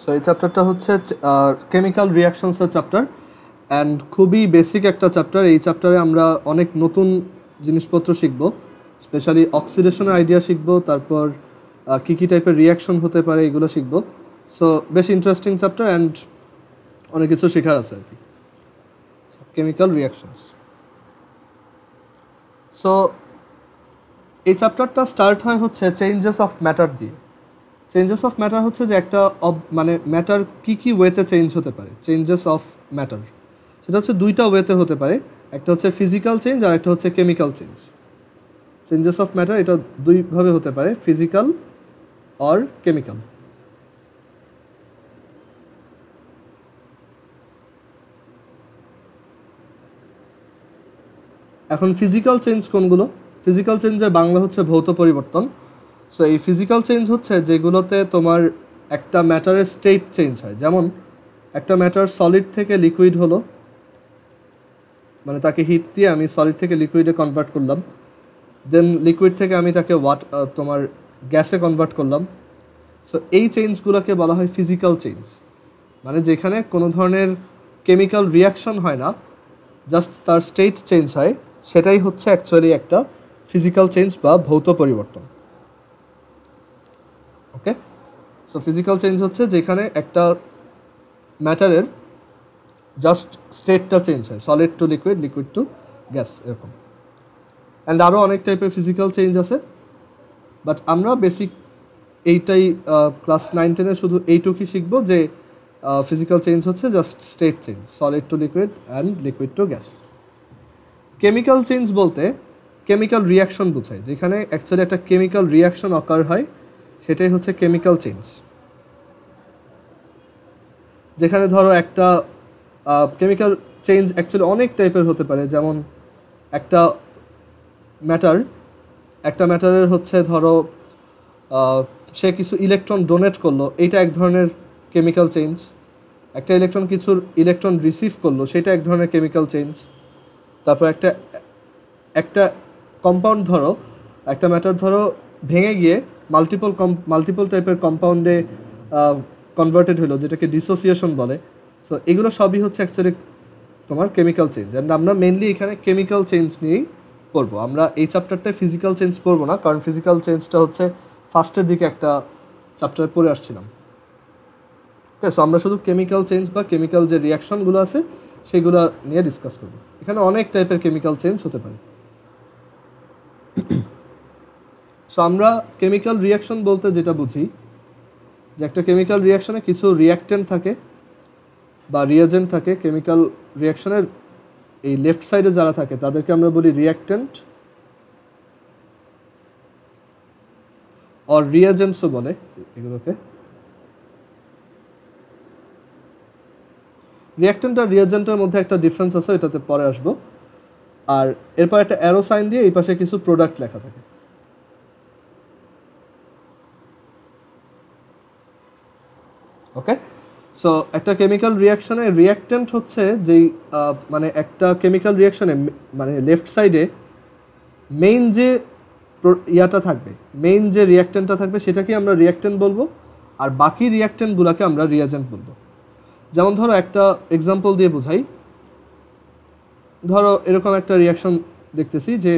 So এই চ্যাপ্টারটা হচ্ছে কেমিক্যাল রিয়াকশনসের চ্যাপ্টার অ্যান্ড খুবই বেসিক একটা চ্যাপ্টার। এই চ্যাপ্টারে আমরা অনেক নতুন জিনিসপত্র শিখব, স্পেশালি অক্সিডেশনের আইডিয়া শিখব, তারপর কী কী টাইপের রিয়াকশন হতে পারে এগুলো শিখব। সো বেশ ইন্টারেস্টিং চ্যাপ্টার অ্যান্ড অনেক কিছু শেখার আছে আর কি। Chemical reactions. সো এই চ্যাপ্টারটা স্টার্ট হয় হচ্ছে চেঞ্জেস অফ ম্যাটার দিয়ে। চেঞ্জেস অফ ম্যাটার হচ্ছে যে একটা মানে ম্যাটার কী কী ওয়েতে চেঞ্জ হতে পারে। চেঞ্জেস অফ ম্যাটার সেটা হচ্ছে দুইটা ওয়েতে হতে পারে, একটা হচ্ছে ফিজিক্যাল চেঞ্জ আর একটা হচ্ছে chemical change. Changes of matter এটা দুইভাবে হতে পারে, ফিজিক্যাল অর কেমিক্যাল। এখন ফিজিক্যাল চেঞ্জ কোনগুলো? ফিজিক্যাল চেঞ্জের বাংলা হচ্ছে ভৌত পরিবর্তন। সো এই ফিজিক্যাল চেঞ্জ হচ্ছে যেগুলোতে তোমার একটা ম্যাটারের স্টেট চেঞ্জ হয়। যেমন একটা ম্যাটার সলিড থেকে লিকুইড হলো, মানে তাকে হিট দিয়ে আমি সলিড থেকে লিকুইডে কনভার্ট করলাম, দেন লিকুইড থেকে আমি তাকে তোমার গ্যাসে কনভার্ট করলাম। সো এই চেঞ্জগুলোকে বলা হয় ফিজিক্যাল চেঞ্জ, মানে যেখানে কোনো ধরনের কেমিক্যাল রিয়াকশন হয় না, জাস্ট তার স্টেট চেঞ্জ হয়, সেটাই হচ্ছে অ্যাকচুয়ালি একটা ফিজিক্যাল চেঞ্জ বা ভৌত পরিবর্তন। ওকে, সো ফিজিক্যাল চেঞ্জ হচ্ছে যেখানে একটা ম্যাটারের জাস্ট স্টেটটা চেঞ্জ হয়, solid to liquid, liquid to gas, এরকম। অ্যান্ড আরও অনেক টাইপের ফিজিক্যাল চেঞ্জ আছে, বাট আমরা বেসিক এইটাই ক্লাস 9-10-এ শুধু এইটুকুই শিখবো যে ফিজিক্যাল চেঞ্জ হচ্ছে just state change, solid to liquid and liquid to gas. Chemical change বলতে কেমিক্যাল রিয়াকশন বোঝায়, যেখানে অ্যাকচুয়ালি একটা কেমিক্যাল রিয়াকশন অকার হয়, সেটাই হচ্ছে কেমিক্যাল চেঞ্জ। যেখানে ধরো একটা কেমিক্যাল চেঞ্জ অ্যাকচুয়ালি অনেক টাইপের হতে পারে। যেমন একটা ম্যাটারের হচ্ছে ধরো সে কিছু ইলেকট্রন ডোনেট করলো, এইটা এক ধরনের কেমিক্যাল চেঞ্জ। একটা ইলেকট্রন রিসিভ করলো, সেটা এক ধরনের কেমিক্যাল চেঞ্জ। তারপর একটা কম্পাউন্ড ধরো, একটা ম্যাটার ধরো ভেঙে গিয়ে মাল্টিপল টাইপের কম্পাউন্ডে কনভার্টেড হলো, যেটাকে ডিসোসিয়েশন বলে। সো এগুলো সবই হচ্ছে অ্যাকচুয়ালি তোমার কেমিক্যাল চেঞ্জ। অ্যান্ড আমরা মেনলি এখানে কেমিক্যাল চেঞ্জ নিয়েই পড়বো। আমরা এই চ্যাপ্টারটায় ফিজিক্যাল চেঞ্জ পড়বো না, কারণ ফিজিক্যাল চেঞ্জটা হচ্ছে ফার্স্টের দিকে একটা চ্যাপ্টারে পড়ে আসছিলাম। ঠিক আছে, আমরা শুধু কেমিক্যাল চেঞ্জ বা কেমিক্যাল যে রিয়াকশনগুলো আছে সেগুলো নিয়ে ডিসকাস করবো। এখানে অনেক টাইপের কেমিক্যাল চেঞ্জ হতে পারে। সো আমরা কেমিক্যাল রিয়াকশন বলতে যেটা বুঝি, যে একটা কেমিক্যাল রিয়াকশনে কিছু রিয়াক্টেন্ট থাকে বা রিয়েজেন্ট থাকে। কেমিক্যাল রিয়াকশনের এই লেফট সাইডে যারা থাকে তাদেরকে আমরা বলি রিয়াক্টেন্ট আর রিয়েজেন্টসও বলে এগুলোকে। রিয়াক্টেন্ট আর রিয়েজেন্টের মধ্যে একটা ডিফারেন্স আছে, এটাতে পরে আসবো। আর এরপর একটা অ্যারো সাইন দিয়ে এই পাশে কিছু প্রোডাক্ট লেখা থাকে। ওকে, সো একটা কেমিক্যাল রিয়াকশনে রিয়াক্টেন্ট হচ্ছে যেই মানে একটা কেমিক্যাল রিয়াকশনে মানে লেফট সাইডে মেইন যে ইয়াটা থাকবে, মেইন যে রিয়াক্টেন্টটা থাকবে সেটাকে আমরা রিয়াক্টেন্ট বলবো, আর বাকি রিয়াক্টেন্টগুলোকে আমরা রিয়াজেন্ট বলবো। যেমন ধরো একটা এক্সাম্পল দিয়ে বোঝাই। ধরো এরকম একটা রিয়াকশন দেখতেছি যে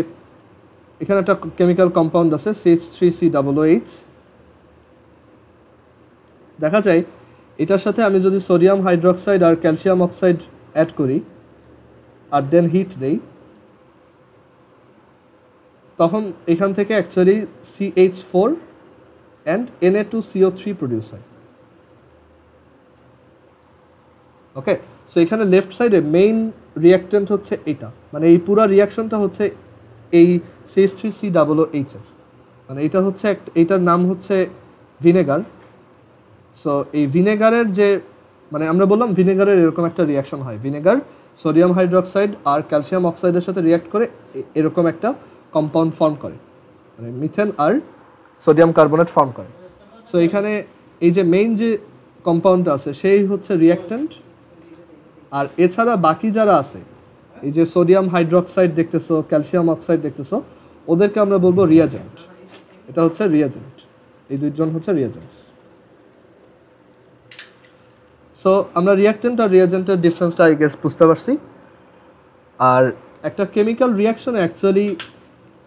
এখানে একটা কেমিক্যাল কম্পাউন্ড আছে CH3COOH। দেখা যায় এটার সাথে আমি যদি সোডিয়াম হাইড্রোক্সাইড আর ক্যালসিয়াম অক্সাইড অ্যাড করি আর দেন হিট দেই, তখন এখান থেকে actually CH4 and Na2CO3 produce হয়। ওকে, সো এখানে লেফট সাইডে মেইন রিয়াক্টেন্ট হচ্ছে এটা, মানে এই পুরো রিয়াকশনটা হচ্ছে এই CH3COOH এর, মানে এটা হচ্ছে এইটার নাম হচ্ছে ভিনেগার। সো এই ভিনেগারের যে মানে আমরা বললাম ভিনেগারের এরকম একটা রিয়াকশন হয়, ভিনেগার সোডিয়াম হাইড্রোক্সাইড আর ক্যালসিয়াম অক্সাইডের সাথে রিয়াক্ট করে এরকম একটা কম্পাউন্ড ফর্ম করে, মানে মিথেন আর সোডিয়াম কার্বনেট ফর্ম করে। সো এখানে এই যে মেইন যে কম্পাউন্ডটা আছে সেই হচ্ছে রিয়াক্ট্যান্ট, আর এছাড়া বাকি যারা আছে এই যে সোডিয়াম হাইড্রোক্সাইড দেখতেছো, ক্যালসিয়াম অক্সাইড দেখতেছো, ওদেরকে আমরা বলবো রিয়াজেন্ট। এটা হচ্ছে রিয়াজেন্ট, এই দুইজন হচ্ছে রিয়াজেন্টস। সো আমরা রিয়াক্টেন্ট আর রিয়াজেন্টের ডিফারেন্সটা আই গেস বুঝতে পারছি। আর একটা কেমিক্যাল রিয়াকশনে অ্যাকচুয়ালি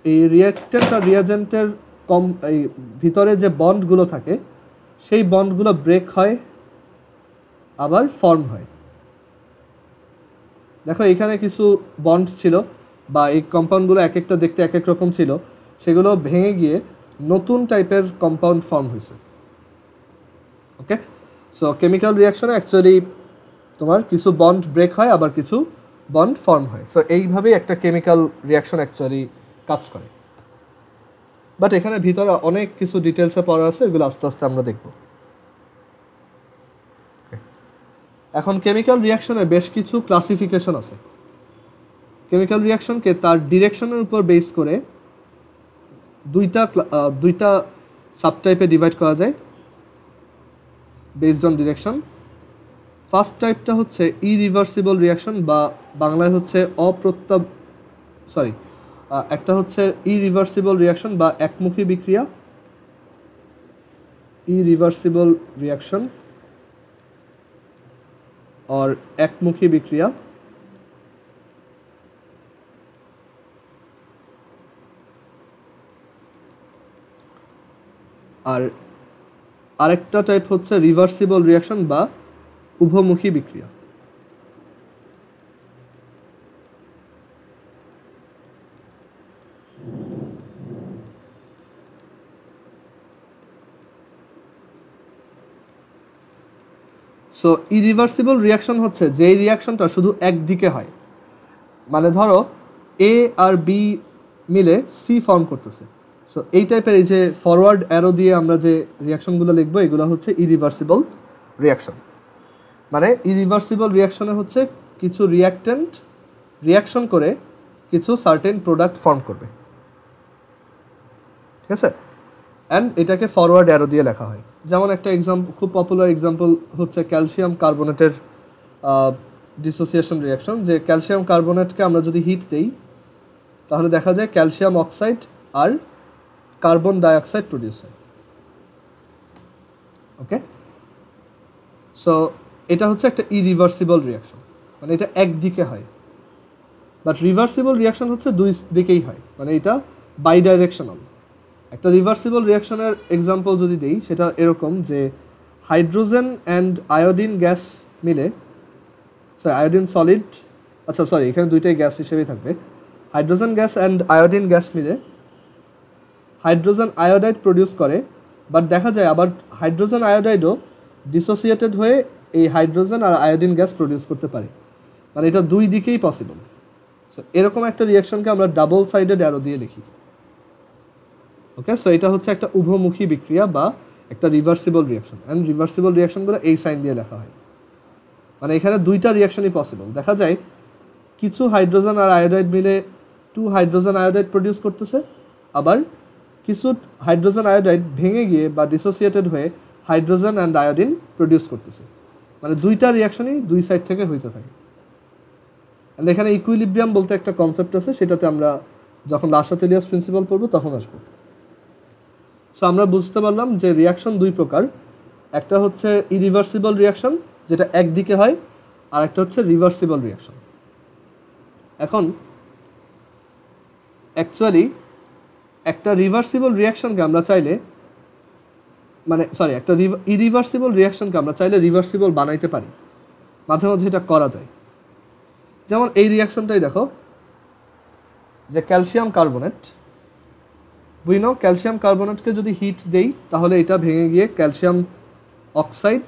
এই রিয়াক্টেন্ট আর রিয়াজেন্টের এই ভিতরে যে বন্ডগুলো থাকে সেই বন্ডগুলো ব্রেক হয় আবার ফর্ম হয়। দেখো এখানে কিছু বন্ড ছিল বা এই কম্পাউন্ডগুলো এক একটা দেখতে এক এক রকম ছিল, সেগুলো ভেঙে গিয়ে নতুন টাইপের কম্পাউন্ড ফর্ম হয়েছে। ওকে, সো কেমিক্যাল রিয়াকশনে অ্যাকচুয়ালি তোমার কিছু বন্ড ব্রেক হয় আবার কিছু বন্ড ফর্ম হয়। সো এইভাবেই একটা কেমিক্যাল রিয়াকশন অ্যাকচুয়ালি কাজ করে। বাট এখানে ভিতরে অনেক কিছু ডিটেলসে পড়া আছে, এগুলো আস্তে আস্তে আমরা দেখব। এখন কেমিক্যাল রিয়াকশনের বেশ কিছু ক্লাসিফিকেশন আছে। কেমিক্যাল রিয়াকশনকে তার ডিরেকশনের উপর বেস করে দুইটা সাবটাইপে ডিভাইড করা যায় বেসড অন ডিরেকশন। ফার্স্ট টাইপটা হচ্ছে ইরিভার্সিবল রিয়াকশন বা বাংলায় হচ্ছে একটা হচ্ছে ইরিভার্সিবল রিয়াকশন বা একমুখী বিক্রিয়া, ইরিভার্সিবল রিয়াকশন और একমুখী বিক্রিয়া। আর আরেকটা টাইপ হচ্ছে রিভার্সিবল রিয়াকশন বা উভমুখী বিক্রিয়া। সো ইরিভার্সিবল রিয়াকশন হচ্ছে যেই রিয়াকশনটা শুধু একদিকে হয়, মানে ধরো এ আর বি মিলে সি ফর্ম করতেছে। সো এই টাইপের এই যে ফরওয়ার্ড অ্যারো দিয়ে আমরা যে রিয়াকশনগুলো লিখবো এগুলো হচ্ছে ইরিভার্সিবল রিয়াকশন। মানে ইরিভার্সিবল রিয়াকশনে হচ্ছে কিছু রিয়াক্টেন্ট রিয়াকশন করে কিছু সার্টেন প্রোডাক্ট ফর্ম করবে, ঠিক আছে? অ্যান্ড এটাকে ফরওয়ার্ড অ্যারো দিয়ে লেখা হয়। যেমন একটা খুব পপুলার এক্সাম্পল হচ্ছে ক্যালসিয়াম কার্বনেটের ডিসোসিয়েশন রিয়াকশন। যে ক্যালসিয়াম কার্বনেটকে আমরা যদি হিট দেই তাহলে দেখা যায় ক্যালসিয়াম অক্সাইড আর কার্বন ডাইঅক্সাইড প্রডিউস হয়। ওকে, সো এটা হচ্ছে একটা ইরিভার্সিবল রিয়াকশন, মানে এটা একদিকে হয়। বাট রিভার্সিবল রিয়াকশন হচ্ছে দুই দিকেই হয়, মানে এটা বাই ডাইরেকশনাল। একটা রিভার্সিবল রিয়াকশনের এক্সাম্পল যদি দেই সেটা এরকম যে হাইড্রোজেন অ্যান্ড আয়োডিন গ্যাস মিলে, আয়োডিন সলিড, এখানে দুইটাই গ্যাস হিসেবেই থাকবে। Hydrogen gas and iodine gas মিলে হাইড্রোজেন আয়োডাইড প্রডিউস করে। বাট দেখা যায় আবার হাইড্রোজেন আয়োডাইডও ডিসোসিয়েটেড হয়ে এই হাইড্রোজেন আর আয়োডিন গ্যাস প্রডিউস করতে পারে, মানে এটা দুই দিকেই পসিবল। সো এরকম একটা রিয়াকশনকে আমরা ডাবল সাইডেড অ্যারো দিয়ে লিখি। ওকে, সো এটা হচ্ছে একটা উভমুখী বিক্রিয়া বা একটা রিভার্সিবল রিয়াকশন। অ্যান্ড রিভার্সিবল রিয়াকশনগুলো এই সাইন দিয়ে লেখা হয়, মানে এখানে দুইটা রিয়াকশনই পসিবল। দেখা যায় কিছু হাইড্রোজেন আর আয়োডাইড মিলে 2 হাইড্রোজেন আয়োডাইড প্রডিউস করতেছে, আবার কিছু হাইড্রোজেন আয়োডাইড ভেঙে গিয়ে বা ডিসোসিয়েটেড হয়ে হাইড্রোজেন অ্যান্ড আয়োডিন প্রডিউস করতেছে, মানে দুইটা রিয়াকশনই দুই সাইড থেকে হইতে থাকে। অ্যান্ড এখানে ইকুইলিব্রিয়াম বলতে একটা কনসেপ্ট আছে, সেটাতে আমরা যখন লাশাতেলিয়াস প্রিন্সিপাল পড়বো তখন আসবো। সো আমরা বুঝতে পারলাম যে রিয়াকশন দুই প্রকার, একটা হচ্ছে ইরিভার্সিবল রিয়াকশন যেটা একদিকে হয়, আর একটা হচ্ছে রিভার্সিবল রিয়াকশন। এখন অ্যাকচুয়ালি একটা রিভার্সিবল রিয়াকশনকে আমরা চাইলে একটা ইরিভার্সিবল রিয়াকশনকে আমরা চাইলে রিভার্সিবল বানাইতে পারি, মাঝে মাঝে এটা করা যায়। যেমন এই রিয়াকশনটাই দেখো, যে calcium carbonate, we know calcium কার্বনেটকে যদি হিট দেই তাহলে এটা ভেঙে গিয়ে calcium oxide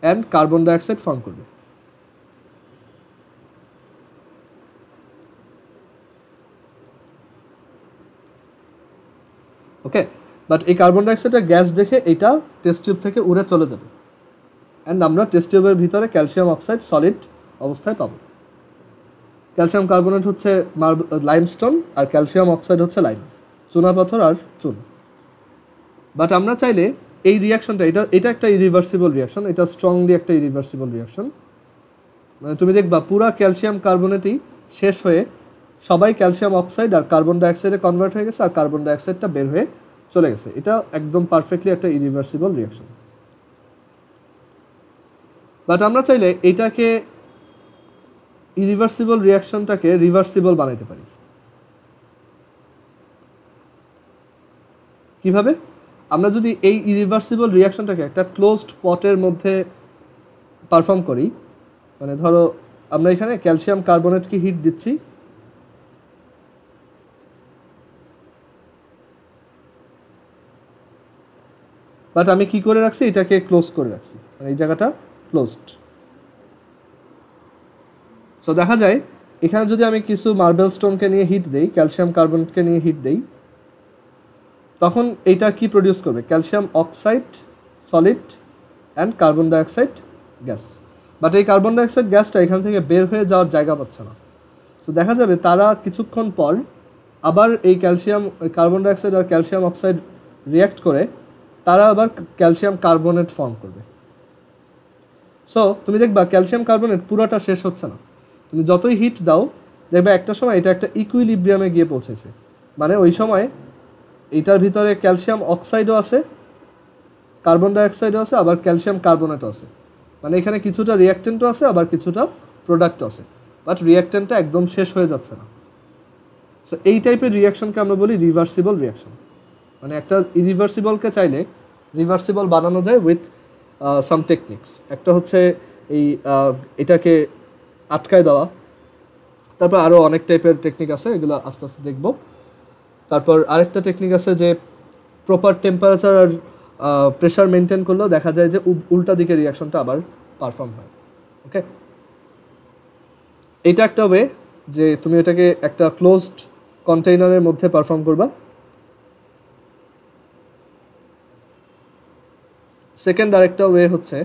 and carbon dioxide form করবে। ওকে, বাট এই কার্বন ডাইঅক্সাইডের গ্যাস দেখে এটা টেস্ট টিউব থেকে উড়ে চলে যাবে, অ্যান্ড আমরা টেস্ট টিউবের ভিতরে ক্যালসিয়াম অক্সাইড সলিড অবস্থায় পাবো। ক্যালসিয়াম কার্বনেট হচ্ছে লাইমস্টোন আর ক্যালসিয়াম অক্সাইড হচ্ছে লাইম, চুনাপাথর আর চুন। বাট আমরা চাইলে এই রিয়াকশনটা, এটা একটা ইরিভার্সিবল রিয়াকশন, এটা স্ট্রংলি একটা ইরিভার্সিবল রিয়াকশন। মানে তুমি দেখবা পুরা ক্যালসিয়াম কার্বনেটই শেষ হয়ে সবাই ক্যালসিয়াম অক্সাইড আর কার্বন ডাইঅক্সাইডে কনভার্ট হয়ে গেছে, আর কার্বন ডাইঅক্সাইডটা বের হয়ে চলে গেছে। এটা একদম পারফেক্টলি একটা ইরিভার্সিবল রিয়াকশন। বাট আমরা চাইলে এটাকে ইরিভার্সিবল রিয়াকশনটাকে রিভার্সিবল বানাইতে পারি। কিভাবে? আমরা যদি এই ইরিভার্সিবল রিয়াকশনটাকে একটা ক্লোজড পটের মধ্যে পারফর্ম করি, মানে ধরো আমরা এখানে ক্যালসিয়াম কার্বনেটকে হিট দিচ্ছি, বাট আমি কি করে রাখছি, এটাকে ক্লোজ করে রাখছি, মানে এই জায়গাটা ক্লোজড। সো দেখা যায় এখানে যদি আমি কিছু মার্বেল স্টোনকে নিয়ে হিট দেই, ক্যালসিয়াম কার্বনেটকে নিয়ে হিট দেই, তখন এইটা কি প্রডিউস করবে? Calcium oxide solid and carbon dioxide gas. But এই কার্বন ডাইঅক্সাইড গ্যাসটা এখান থেকে বের হয়ে যাওয়ার জায়গা পাচ্ছে না। সো দেখা যাবে তারা কিছুক্ষণ পর আবার এই কার্বন ডাইঅক্সাইড আর ক্যালসিয়াম অক্সাইড রিয়্যাক্ট করে তারা আবার ক্যালসিয়াম কার্বনেট ফর্ম করবে। সো তুমি দেখবা ক্যালসিয়াম কার্বনেট পুরোটা শেষ হচ্ছে না, তুমি যতই হিট দাও দেখবে একটা সময় এটা একটা ইকুইলিব্রিয়ামে গিয়ে পৌঁছেছে। মানে ওই সময় এইটার ভিতরে ক্যালসিয়াম অক্সাইডও আছে, কার্বন ডাইঅক্সাইডও আছে, আবার ক্যালসিয়াম কার্বনেটও আছে। মানে এখানে কিছুটা রিয়াক্টেন্টও আছে, আবার কিছুটা প্রোডাক্টও আছে, বাট রিয়াক্টেন্টটা একদম শেষ হয়ে যাচ্ছে না। সো এই টাইপের রিয়াকশনকে আমরা বলি রিভার্সিবল রিয়াকশন। মানে একটা ইরিভার্সিবলকে চাইলে রিভার্সিবল বানানো যায় উইথ সাম টেকনিক্স। একটা হচ্ছে এটাকে আটকায় দেওয়া, তারপর আরও অনেক টাইপের টেকনিক আছে, এগুলো আস্তে আস্তে দেখব। তারপর আরেকটা টেকনিক আছে যে প্রপার টেম্পারেচার আর প্রেশার মেনটেন করলেও দেখা যায় যে উল্টা দিকে রিয়াকশনটা আবার পারফর্ম হয়। ওকে, এটা একটা ওয়ে যে তুমি এটাকে একটা ক্লোজড কন্টেইনারের মধ্যে পারফর্ম করবা। সেকেন্ড আরেকটা ওয়ে হচ্ছে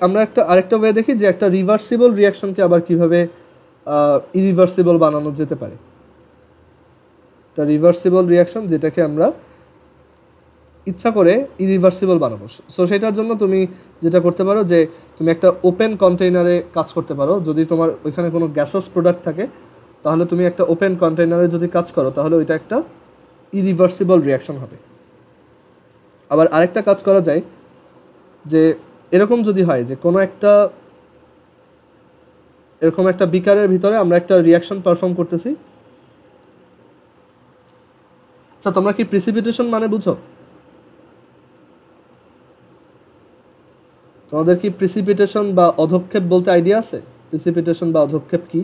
আমরা আরেকটা ওয়ে দেখি যে একটা রিভার্সিবল রিয়াকশনকে আবার কিভাবে ইরিভার্সিবল বানানো যেতে পারে। একটা রিভার্সিবল রিয়াকশন যেটাকে আমরা ইচ্ছা করে ইরিভার্সিবল বানাবো। সো সেটার জন্য তুমি যেটা করতে পারো যে তুমি একটা ওপেন কন্টেইনারে কাজ করতে পারো। যদি তোমার ওইখানে কোনো গ্যাসাস প্রোডাক্ট থাকে তাহলে তুমি একটা ওপেন কন্টেইনারে যদি কাজ করো তাহলে ওইটা একটা ইরিভার্সিবল রিয়াকশন হবে। আবার আরেকটা কাজ করা যায় যে এরকম যদি হয় যে কোনো একটা এরকম একটা বিকারের ভিতরে আমরা একটা রিয়াকশন পারফর্ম করতেছি। আচ্ছা, তোমরা কি প্রিসিপিটেশন মানে বুঝো? তোমাদের কি প্রিসিপিটেশন বা অধক্ষেপ বলতে আইডিয়া আছে? প্রিসিপিটেশন বা অধক্ষেপ কি?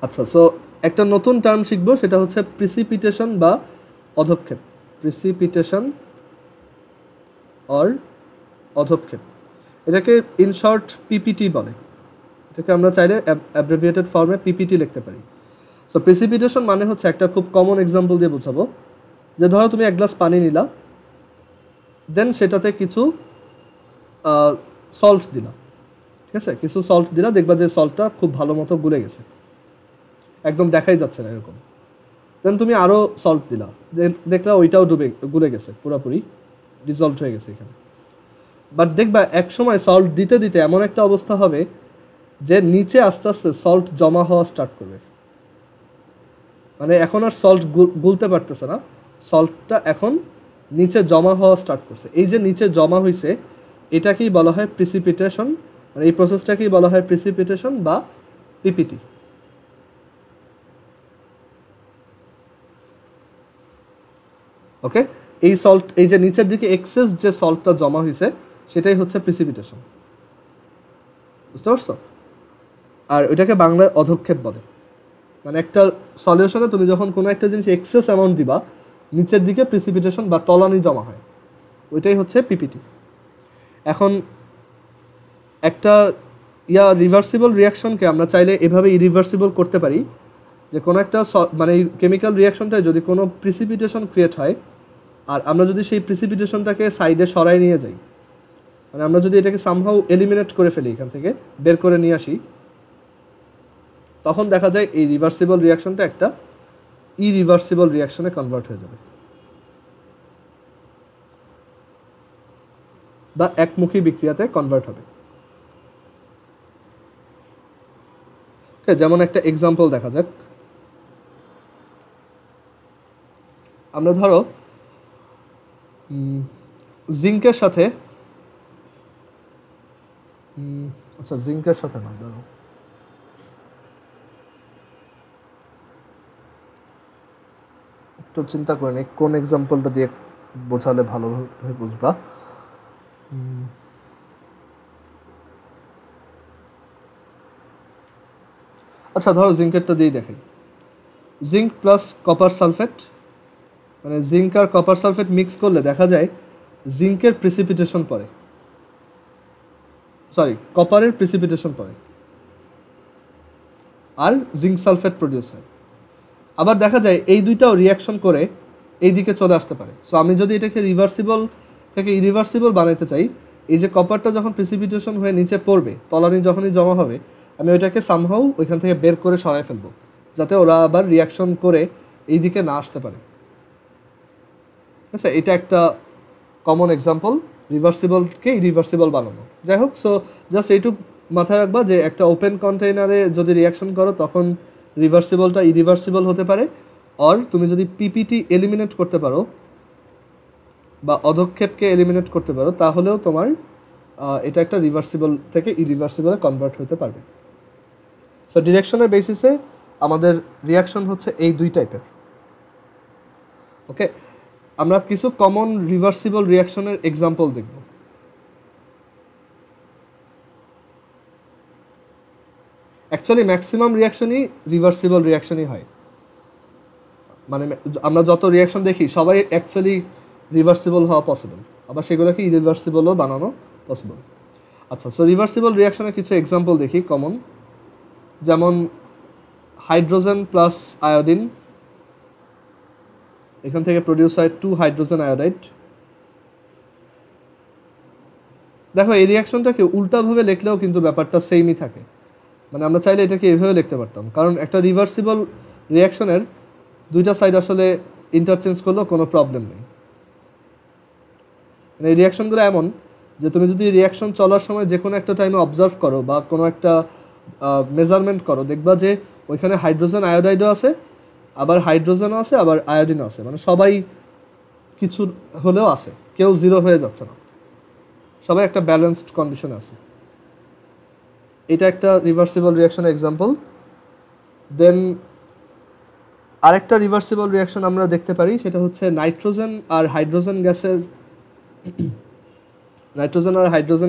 আচ্ছা, সো একটা নতুন টার্ম শিখবো, সেটা হচ্ছে প্রিসিপিটেশন বা অধক্ষেপ। প্রিসিপিটেশন অর অধক্ষেপ, এটাকে ইন শর্ট পিপিটি বলে। এটাকে আমরা চাইলে অ্যাব্রিভিয়েটেড ফর্মে পিপিটি লিখতে পারি। সো প্রিসিপিটেশন মানে হচ্ছে, একটা খুব কমন এক্সাম্পল দিয়ে বোঝাবো, যে ধরো তুমি এক গ্লাস পানি নিলা, দেন সেটাতে কিছু সল্ট দিলা, ঠিক আছে? কিছু সল্ট দিলা, দেখবা যে সল্টটা খুব ভালো মতো গুলে গেছে, একদম দেখাই যাচ্ছে না এরকম। দেন তুমি আরও সল্ট দিলা, দেখলা ওইটাও গুলে গেছে, পুরোপুরি ডিজলভ হয়ে গেছে এখানে। বাট দেখবা এক সময় সল্ট দিতে দিতে এমন একটা অবস্থা হবে যে নিচে আস্তে আস্তে সল্ট জমা হওয়া স্টার্ট করবে। মানে এখন আর সল্ট গুলতে পারতেছে না, সল্টটা এখন নিচে জমা হওয়া স্টার্ট করছে। এই যে নিচে জমা হয়েছে, এটাকেই বলা হয় প্রিসিপিটেশন। মানে এই প্রসেসটাকেই বলা হয় প্রিসিপিটেশন বা পিপিটি। ওকে, এই যে নিচের দিকে এক্সেস যে সল্টটা জমা হয়েছে সেটাই হচ্ছে প্রিসিপিটেশন, বুঝতে পারছো? আর ওইটাকে বাংলায় অধক্ষেপ বলে। মানে একটা সলিউশনে তুমি যখন কোনো একটা জিনিস এক্সেস অ্যামাউন্ট দিবা, নিচের দিকে প্রিসিপিটেশন বা তলানি জমা হয়, ওইটাই হচ্ছে পিপিটি। এখন একটা রিভার্সিবল রিয়াকশনকে আমরা চাইলে এভাবে ইরিভার্সিবল করতে পারি, যে কোনো একটা মানে এই কেমিক্যাল রিয়াকশনটায় যদি কোনো প্রিসিপিটেশন ক্রিয়েট হয়, আর আমরা যদি সেই প্রিসিপিটেশনটাকে সাইডে সরাই নিয়ে যাই, মানে আমরা যদি এটাকে সামহাউ এলিমিনেট করে ফেলি, এখান থেকে বের করে নিয়ে আসি, তখন দেখা যায় এই রিভার্সিবল রিয়াকশনটা একটা ইরিভার্সিবল রিয়াকশনে কনভার্ট হয়ে যাবে, বা একমুখী বিক্রিয়াতে কনভার্ট হবে। ওকে, যেমন একটা এক্সাম্পল দেখা যাক। আমরা ধরো জিঙ্কের সাথে আচ্ছা জিঙ্কের সাথে না, ধরো একটু চিন্তা করে নিই কোন এক্সাম্পলটা দিয়ে বোঝালে ভালোভাবে বুঝবা। আচ্ছা ধরো জিঙ্কেরটা দিয়েই দেখাই। জিঙ্ক প্লাস কপার সালফেট, মানে জিঙ্ক আর কপার সালফেট মিক্স করলে দেখা যায় জিঙ্কের প্রিসিপিটেশন পড়ে, সরি কপারের প্রিসিপিটেশন পড়ে আর জিঙ্ক সালফেট প্রডিউস হয়। আবার দেখা যায় এই দুইটাও রিয়াকশন করে এই দিকে চলে আসতে পারে। সো আমি যদি এটাকে রিভার্সিবল থেকে ইরিভার্সিবল বানাতে চাই, এই যে কপারটা যখন প্রিসিপিটেশন হয়ে নিচে পড়বে, তলানি যখনই জমা হবে, আমি ওইটাকে সামহাউ ওইখান থেকে বের করে সরাই ফেলবো, যাতে ওরা আবার রিয়াকশন করে এই দিকে না আসতে পারে। ঠিক আছে, এটা একটা কমন এক্সাম্পল রিভার্সিবলকে ইরিভার্সিবল বানানো। যাই হোক, সো জাস্ট এইটুকু মাথায় রাখবা যে একটা ওপেন কন্টেইনারে যদি রিয়াকশন করো তখন রিভার্সিবলটা ইরিভার্সিবল হতে পারে, অর তুমি যদি পিপিটি এলিমিনেট করতে পারো বা অধক্ষেপকে এলিমিনেট করতে পারো, তাহলেও তোমার এটা একটা রিভার্সিবল থেকে ইরিভার্সিবলে কনভার্ট হতে পারবে। সো ডিরেকশনের বেসিসে আমাদের রিয়াকশন হচ্ছে এই দুই টাইপের। ওকে, আমরা কিছু কমন রিভার্সিবল রিয়াকশনের এক্সাম্পল দেখব। অ্যাকচুয়ালি ম্যাক্সিমাম রিয়াকশনই রিভার্সিবল রিয়াকশনই হয়, মানে আমরা যত রিয়াকশন দেখি সবাই অ্যাকচুয়ালি রিভার্সিবল হওয়া পসিবল, আবার সেগুলোকে ইরিভার্সিবলও বানানো পসিবল। আচ্ছা, সো রিভার্সিবল রিয়াকশনের কিছু এক্সাম্পল দেখি কমন, যেমন হাইড্রোজেন প্লাস আয়োডিন, এখান থেকে প্রডিউস হয় 2 হাইড্রোজেন আয়োডাইড। দেখো এই রিয়াকশনটাকে উল্টাভাবে লিখলেও কিন্তু ব্যাপারটা সেমই থাকে, মানে আমরা চাইলে এটাকে এভাবে লিখতে পারতাম, কারণ একটা রিভার্সিবল রিয়াকশনের দুইটা সাইড আসলে ইন্টারচেঞ্জ করলেও কোনো প্রবলেম নেই। মানে এই রিয়াকশনগুলো এমন যে তুমি যদি রিয়াকশন চলার সময় যে কোনো একটা টাইমে অবজার্ভ করো বা কোনো একটা মেজারমেন্ট করো, দেখবা যে ওইখানে হাইড্রোজেন আয়োডাইডও আছে, আবার হাইড্রোজেনও আছে, আবার আয়োডিনও আছে, মানে সবাই কিছু হলেও আছে, কেউ জিরো হয়ে যাচ্ছে না, সবাই একটা ব্যালেন্সড কন্ডিশনে আছে। এটা একটা রিভার্সিবল রিয়াকশনের এক্সাম্পল। দেন আরেকটা রিভার্সিবল রিয়াকশন আমরা দেখতে পারি, সেটা হচ্ছে নাইট্রোজেন আর হাইড্রোজেন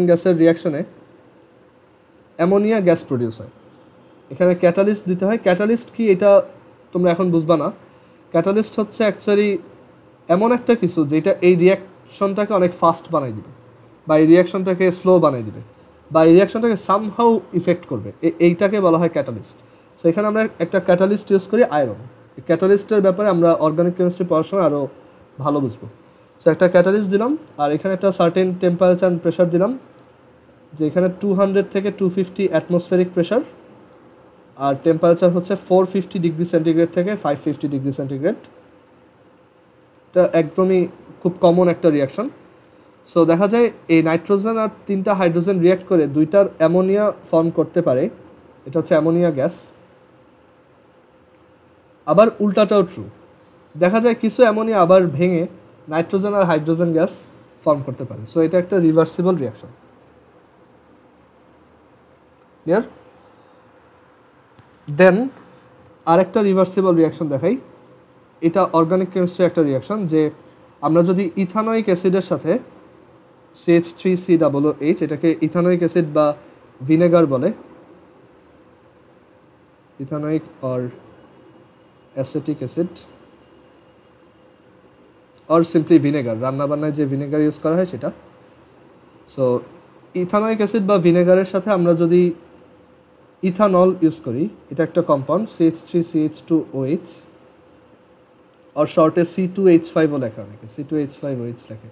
গ্যাসের রিয়াকশনে অ্যামোনিয়া গ্যাস প্রডিউস হয়। এখানে ক্যাটালিস্ট দিতে হয়। ক্যাটালিস্ট কি এটা তোমরা এখন বুঝবা না। ক্যাটালিস্ট হচ্ছে অ্যাকচুয়ালি এমন একটা কিছু যেটা এই রিয়াকশনটাকে অনেক ফাস্ট বানাই দিবে, বা এই রিয়াকশনটাকে স্লো বানাই দিবে, বা এই রিয়াকশনটাকে সামহাউ ইফেক্ট করবে, এইটাকে বলা হয় ক্যাটালিস্ট। সো এখানে আমরা একটা ক্যাটালিস্ট ইউজ করি আয়রন। ক্যাটালিস্টের ব্যাপারে আমরা অর্গানিক কেমিস্ট্রি পড়ার সময় আরও ভালো বুঝবো। সো একটা ক্যাটালিস্ট দিলাম, আর এখানে একটা সার্টেন টেম্পারেচার অ্যান্ড প্রেশার দিলাম, যে এখানে 200 থেকে 250 অ্যাটমসফেরিক প্রেশার, আর টেম্পারেচার হচ্ছে 450 ডিগ্রি সেন্টিগ্রেড থেকে 550 ডিগ্রি সেন্টিগ্রেড। এটা একদমই খুব কমন একটা রিয়াকশন। সো দেখা যায় এই নাইট্রোজেন আর 3টা হাইড্রোজেন রিয়াক্ট করে 2টার অ্যামোনিয়া ফর্ম করতে পারে, এটা হচ্ছে অ্যামোনিয়া গ্যাস। আবার উল্টাটাও ট্রু, দেখা যায় কিছু অ্যামোনিয়া আবার ভেঙে নাইট্রোজেন আর হাইড্রোজেন গ্যাস ফর্ম করতে পারে। সো এটা একটা রিভার্সিবল রিয়াকশন। ক্লিয়ার? দেন আরেকটা রিভার্সিবল রিয়াকশন দেখাই। এটা অর্গানিক কেমিস্ট্রি একটা রিয়াকশন, যে আমরা যদি ইথানোয়িক অ্যাসিডের সাথে CH3COOH, এটাকে ইথানোয়িক অ্যাসিড বা ভিনেগার বলে, ethanoic or acetic acid or simply vinegar, রান্নাবান্নায় যে ভিনেগার ইউজ করা হয় সেটা। সো ইথানোয়িক অ্যাসিড বা ভিনেগারের সাথে আমরা যদি ইথানল ইউজ করি, এটা একটা কম্পাউন্ড CH3CH2OH, আর শর্টে C2H5ও লেখা, অনেকে C2H5OH লেখে।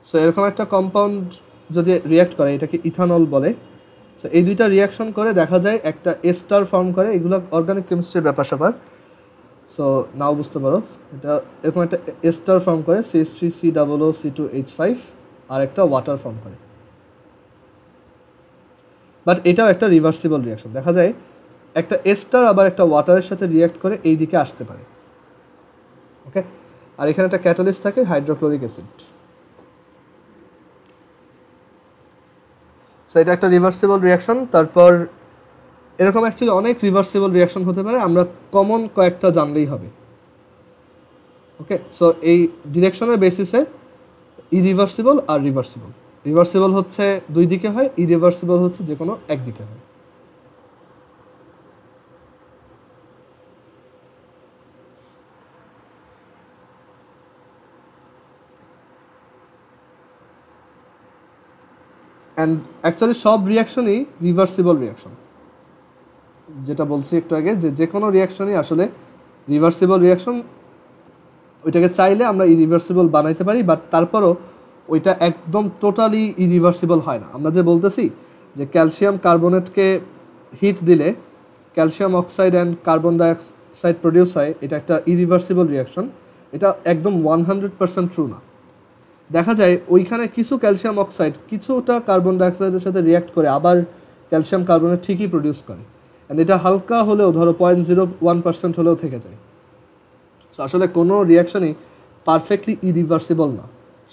সো এরকম একটা কম্পাউন্ড যদি রিয়াক্ট করে, এটাকে ইথানল বলে। সো এই দুইটা রিয়াকশন করে দেখা যায় একটা এস্টার ফর্ম করে। এগুলো অর্গানিক কেমিস্ট্রির ব্যাপার স্যাপার, সো নাও বুঝতে পারো। এটা এরকম একটা এস্টার ফর্ম করে CH3COOC2H5, আর একটা ওয়াটার ফর্ম করে। বাট এটাও একটা রিভার্সিবল রিয়াকশন। দেখা যায় একটা এস্টার আবার একটা ওয়াটারের সাথে রিয়াক্ট করে এই দিকে আসতে পারে। ওকে, আর এখানে একটা ক্যাটালিস্ট থাকে হাইড্রোক্লোরিক অ্যাসিড। সো এটা একটা রিভার্সিবল রিয়াকশন। তারপর এরকম অ্যাকচুয়ালি অনেক রিভার্সিবল রিয়াকশন হতে পারে, আমরা কমন কয়েকটা জানলেই হবে। ওকে, সো এই ডিরেকশনের বেসিসে ইরিভার্সিবল আর রিভার্সিবল। রিভার্সিবল হচ্ছে দুই দিকে হয়, ইরিভার্সিবল হচ্ছে যে কোনো একদিকে হয়। অ্যান্ড অ্যাকচুয়ালি সব রিয়াকশনই রিভার্সিবল রিয়াকশন, যেটা বলছি একটু আগে, যে কোনো রিয়াকশনই আসলে রিভার্সিবল রিয়াকশন। ওইটাকে চাইলে আমরা ইরিভার্সিবল বানাইতে পারি, বাট তারপরও ওইটা একদম টোটালি ইরিভার্সিবল হয় না। আমরা যে বলতেছি যে ক্যালসিয়াম কার্বনেটকে হিট দিলে calcium oxide and carbon dioxide produce হয়, এটা একটা ইরিভার্সিবল রিয়াকশন, এটা একদম 100% ট্রু না। দেখা যায় ওইখানে কিছু ক্যালসিয়াম অক্সাইড কিছুটা কার্বন ডাইঅক্সাইডের সাথে রিয়াক্ট করে আবার ক্যালসিয়াম কার্বনেট ঠিকই প্রডিউস করে, অ্যান্ড এটা হালকা হলেও ধরো 0.01% হলেও থেকে যায়। সো আসলে কোনো রিয়াকশনই পারফেক্টলি ইরিভার্সিবল না,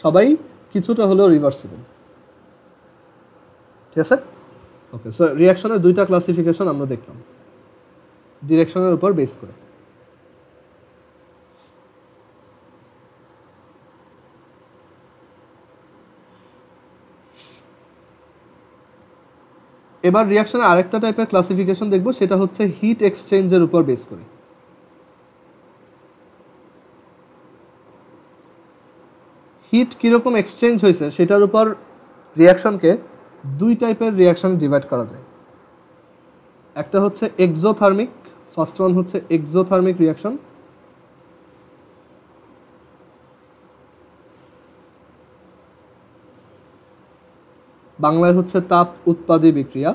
সবাই কিছুটা হলেও রিভার্সিবল। ঠিক আছে? ওকে, সো রিয়াকশনের দুইটা ক্লাসিফিকেশন আমরা দেখলাম ডিরেকশনের উপর বেস করে। এবার রিয়াকশনের আরেকটা টাইপের ক্লাসিফিকেশন দেখব, সেটা হচ্ছে হিট এক্সচেঞ্জের উপর বেস করে। হিট কীরকম এক্সচেঞ্জ হয়েছে সেটার উপর রিয়াকশনকে দুই টাইপের রিয়াকশন ডিভাইড করা যায়। একটা হচ্ছে এক্সোথার্মিক, ফার্স্ট ওয়ান হচ্ছে এক্সোথার্মিক রিয়াকশন। বাংলায় হচ্ছে তাপ উৎপাদী বিক্রিয়া।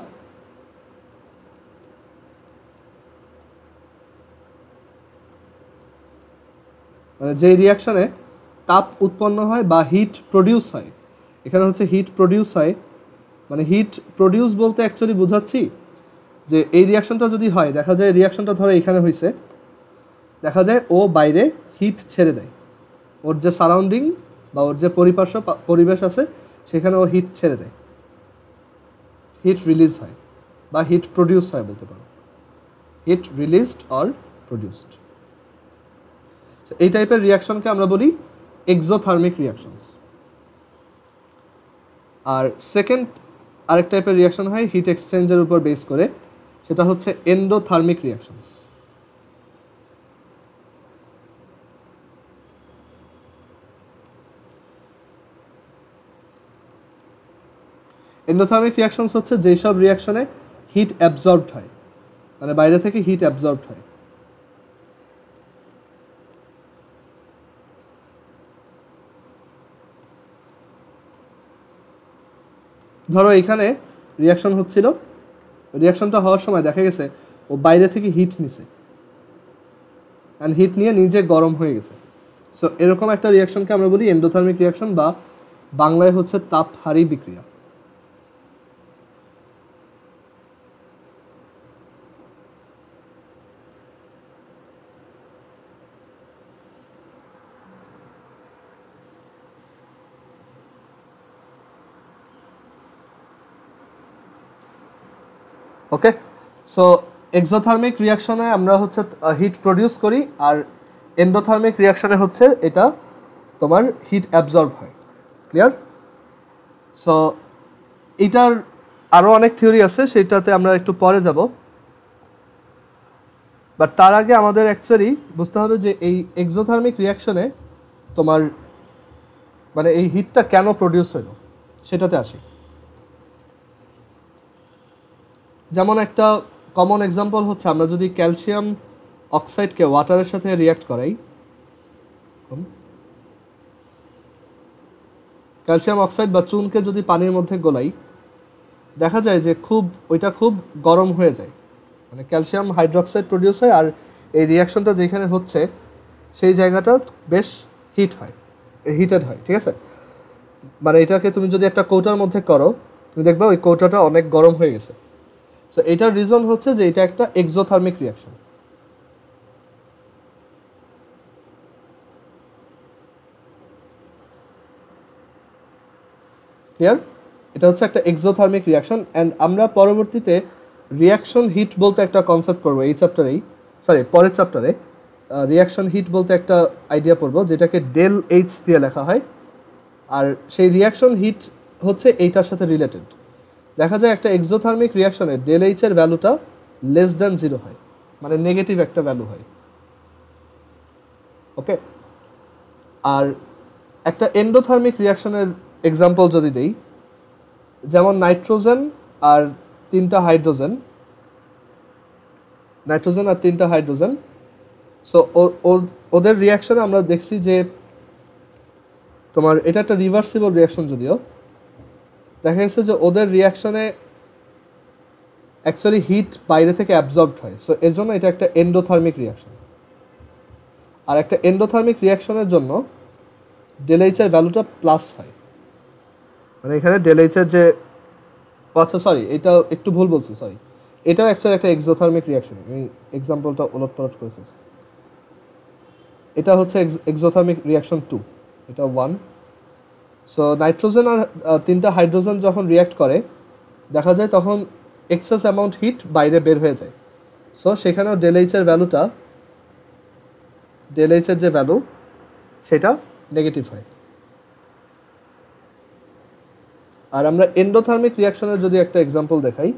মানে যে রিয়াকশনে তাপ উৎপন্ন হয় বা হিট প্রডিউস হয়, এখানে হচ্ছে হিট প্রডিউস হয়। মানে হিট প্রডিউস বলতে অ্যাকচুয়ালি বোঝাচ্ছি যে এই রিয়াকশনটা যদি হয়, দেখা যায় রিয়াকশনটা ধরো এখানে হয়েছে, দেখা যায় ও বাইরে হিট ছেড়ে দেয়, ওর যে সারাউন্ডিং বা ওর যে পরিবেশ আছে সেখানে ও হিট ছেড়ে দেয়, হিট রিলিজ হয় বা হিট প্রডিউস হয় বলতে পারো, হিট রিলিজড অর প্রডিউসড। এই টাইপের রিয়াকশনকে আমরা বলি এক্সোথার্মিক রিয়াকশনস। আর সেকেন্ড আরেক টাইপের রিয়াকশন হয় হিট এক্সচেঞ্জের উপর বেস করে, সেটা হচ্ছে এন্ডোথার্মিক রিয়াকশনস। এন্ডোথার্মিক রিয়াকশনস হচ্ছে যেসব রিয়াকশনে হিট অ্যাবজর্বড হয়, মানে বাইরে থেকে হিট অ্যাবজর্বড হয়। ধরো এখানে রিয়াকশন হচ্ছিল, রিয়াকশনটা হওয়ার সময় দেখা গেছে ও বাইরে থেকে হিট নিছে, অ্যান্ড হিট নিয়ে নিজে গরম হয়ে গেছে। সো এরকম একটা রিয়াকশনকে আমরা বলি এন্ডোথার্মিক রিয়াকশন, বা বাংলায় হচ্ছে তাপহারী বিক্রিয়া। ওকে, সো এক্সোথার্মিক রিয়াকশনে আমরা হচ্ছে হিট প্রডিউস করি, আর এন্ডোথার্মিক রিয়াকশনে হচ্ছে এটা তোমার হিট অ্যাবজর্ব হয়। ক্লিয়ার? সো এটার আরও অনেক থিওরি আছে, সেটাতে আমরা একটু পরে যাব। বাট তার আগে আমাদের অ্যাকচুয়ালি বুঝতে হবে যে এই এক্সোথার্মিক রিয়াকশনে তোমার মানে এই হিটটা কেন প্রডিউস হলো সেটাতে আসি। যেমন একটা কমন এক্সাম্পল হচ্ছে, আমরা যদি ক্যালসিয়াম অক্সাইডকে ওয়াটারের সাথে রিয়াক্ট করাই, ক্যালসিয়াম অক্সাইড বা চুনকে যদি পানির মধ্যে গোলাই, দেখা যায় যে ওইটা খুব গরম হয়ে যায়, মানে ক্যালসিয়াম হাইড্রোক্সাইড প্রডিউস হয়, আর এই রিয়াকশনটা যেখানে হচ্ছে সেই জায়গাটা বেশ হিটেড হয়। ঠিক আছে? মানে এটাকে তুমি যদি একটা কৌটার মধ্যে করো, তুমি দেখবে ওই কৌটাটা অনেক গরম হয়ে গেছে। সো এটার রিজন হচ্ছে যে এটা একটা এক্সোথার্মিক রিয়াকশন। ক্লিয়ার? এটা হচ্ছে একটা এক্সোথার্মিক রিয়াকশন। অ্যান্ড আমরা পরবর্তীতে রিয়াকশন হিট বলতে একটা কনসেপ্ট পড়বো এই চ্যাপ্টারেই, পরের চ্যাপ্টারে রিয়াকশন হিট বলতে একটা আইডিয়া পড়বো যেটাকে ডেল এইচ দিয়ে লেখা হয়। আর সেই রিয়াকশন হিট হচ্ছে এইটার সাথে রিলেটেড। দেখা যায় একটা এক্সোথার্মিক রিয়াকশনে ডেল এইচ এর ভ্যালুটা লেস দ্যান 0 হয়, মানে নেগেটিভ একটা ভ্যালু হয়। ওকে, আর একটা এন্ডোথার্মিক রিয়াকশনের এক্সাম্পল যদি দেই, যেমন নাইট্রোজেন আর তিনটা হাইড্রোজেন, সো ওদের রিয়াকশনে আমরা দেখছি যে তোমার এটা একটা রিভার্সিবল রিয়াকশন, যদিও দেখা গেছে যে ওদের রিয়াকশনে অ্যাকচুয়ালি হিট বাইরে থেকে অ্যাবজর্বড হয়। সো এর জন্য এটা একটা এন্ডোথার্মিক রিয়াকশন। আর একটা এন্ডোথার্মিক রিয়াকশনের জন্য ডেল এইচ এর ভ্যালুটা প্লাস হয়, মানে এখানে ডেল এইচ এর যে এটা একটু ভুল বলছি, এটাও অ্যাকচুয়ালি একটা এক্সোথার্মিক রিয়াকশন। আমি এক্সাম্পলটা ওলটপালট করে ফেলছি। এটা হচ্ছে এক্সোথার্মিক রিয়াকশন 2, এটা 1। সো নাইট্রোজেন আর তিনটা হাইড্রোজেন যখন রিয়াক্ট করে দেখা যায় তখন এক্সেস অ্যামাউন্ট হিট বাইরে বের হয়ে যায়। সো সেখানেও ডেল এইচ এর যে ভ্যালু সেটা নেগেটিভ হয়। আর আমরা এন্ডোথার্মিক রিয়াকশনের যদি একটা এক্সাম্পল দেখাই,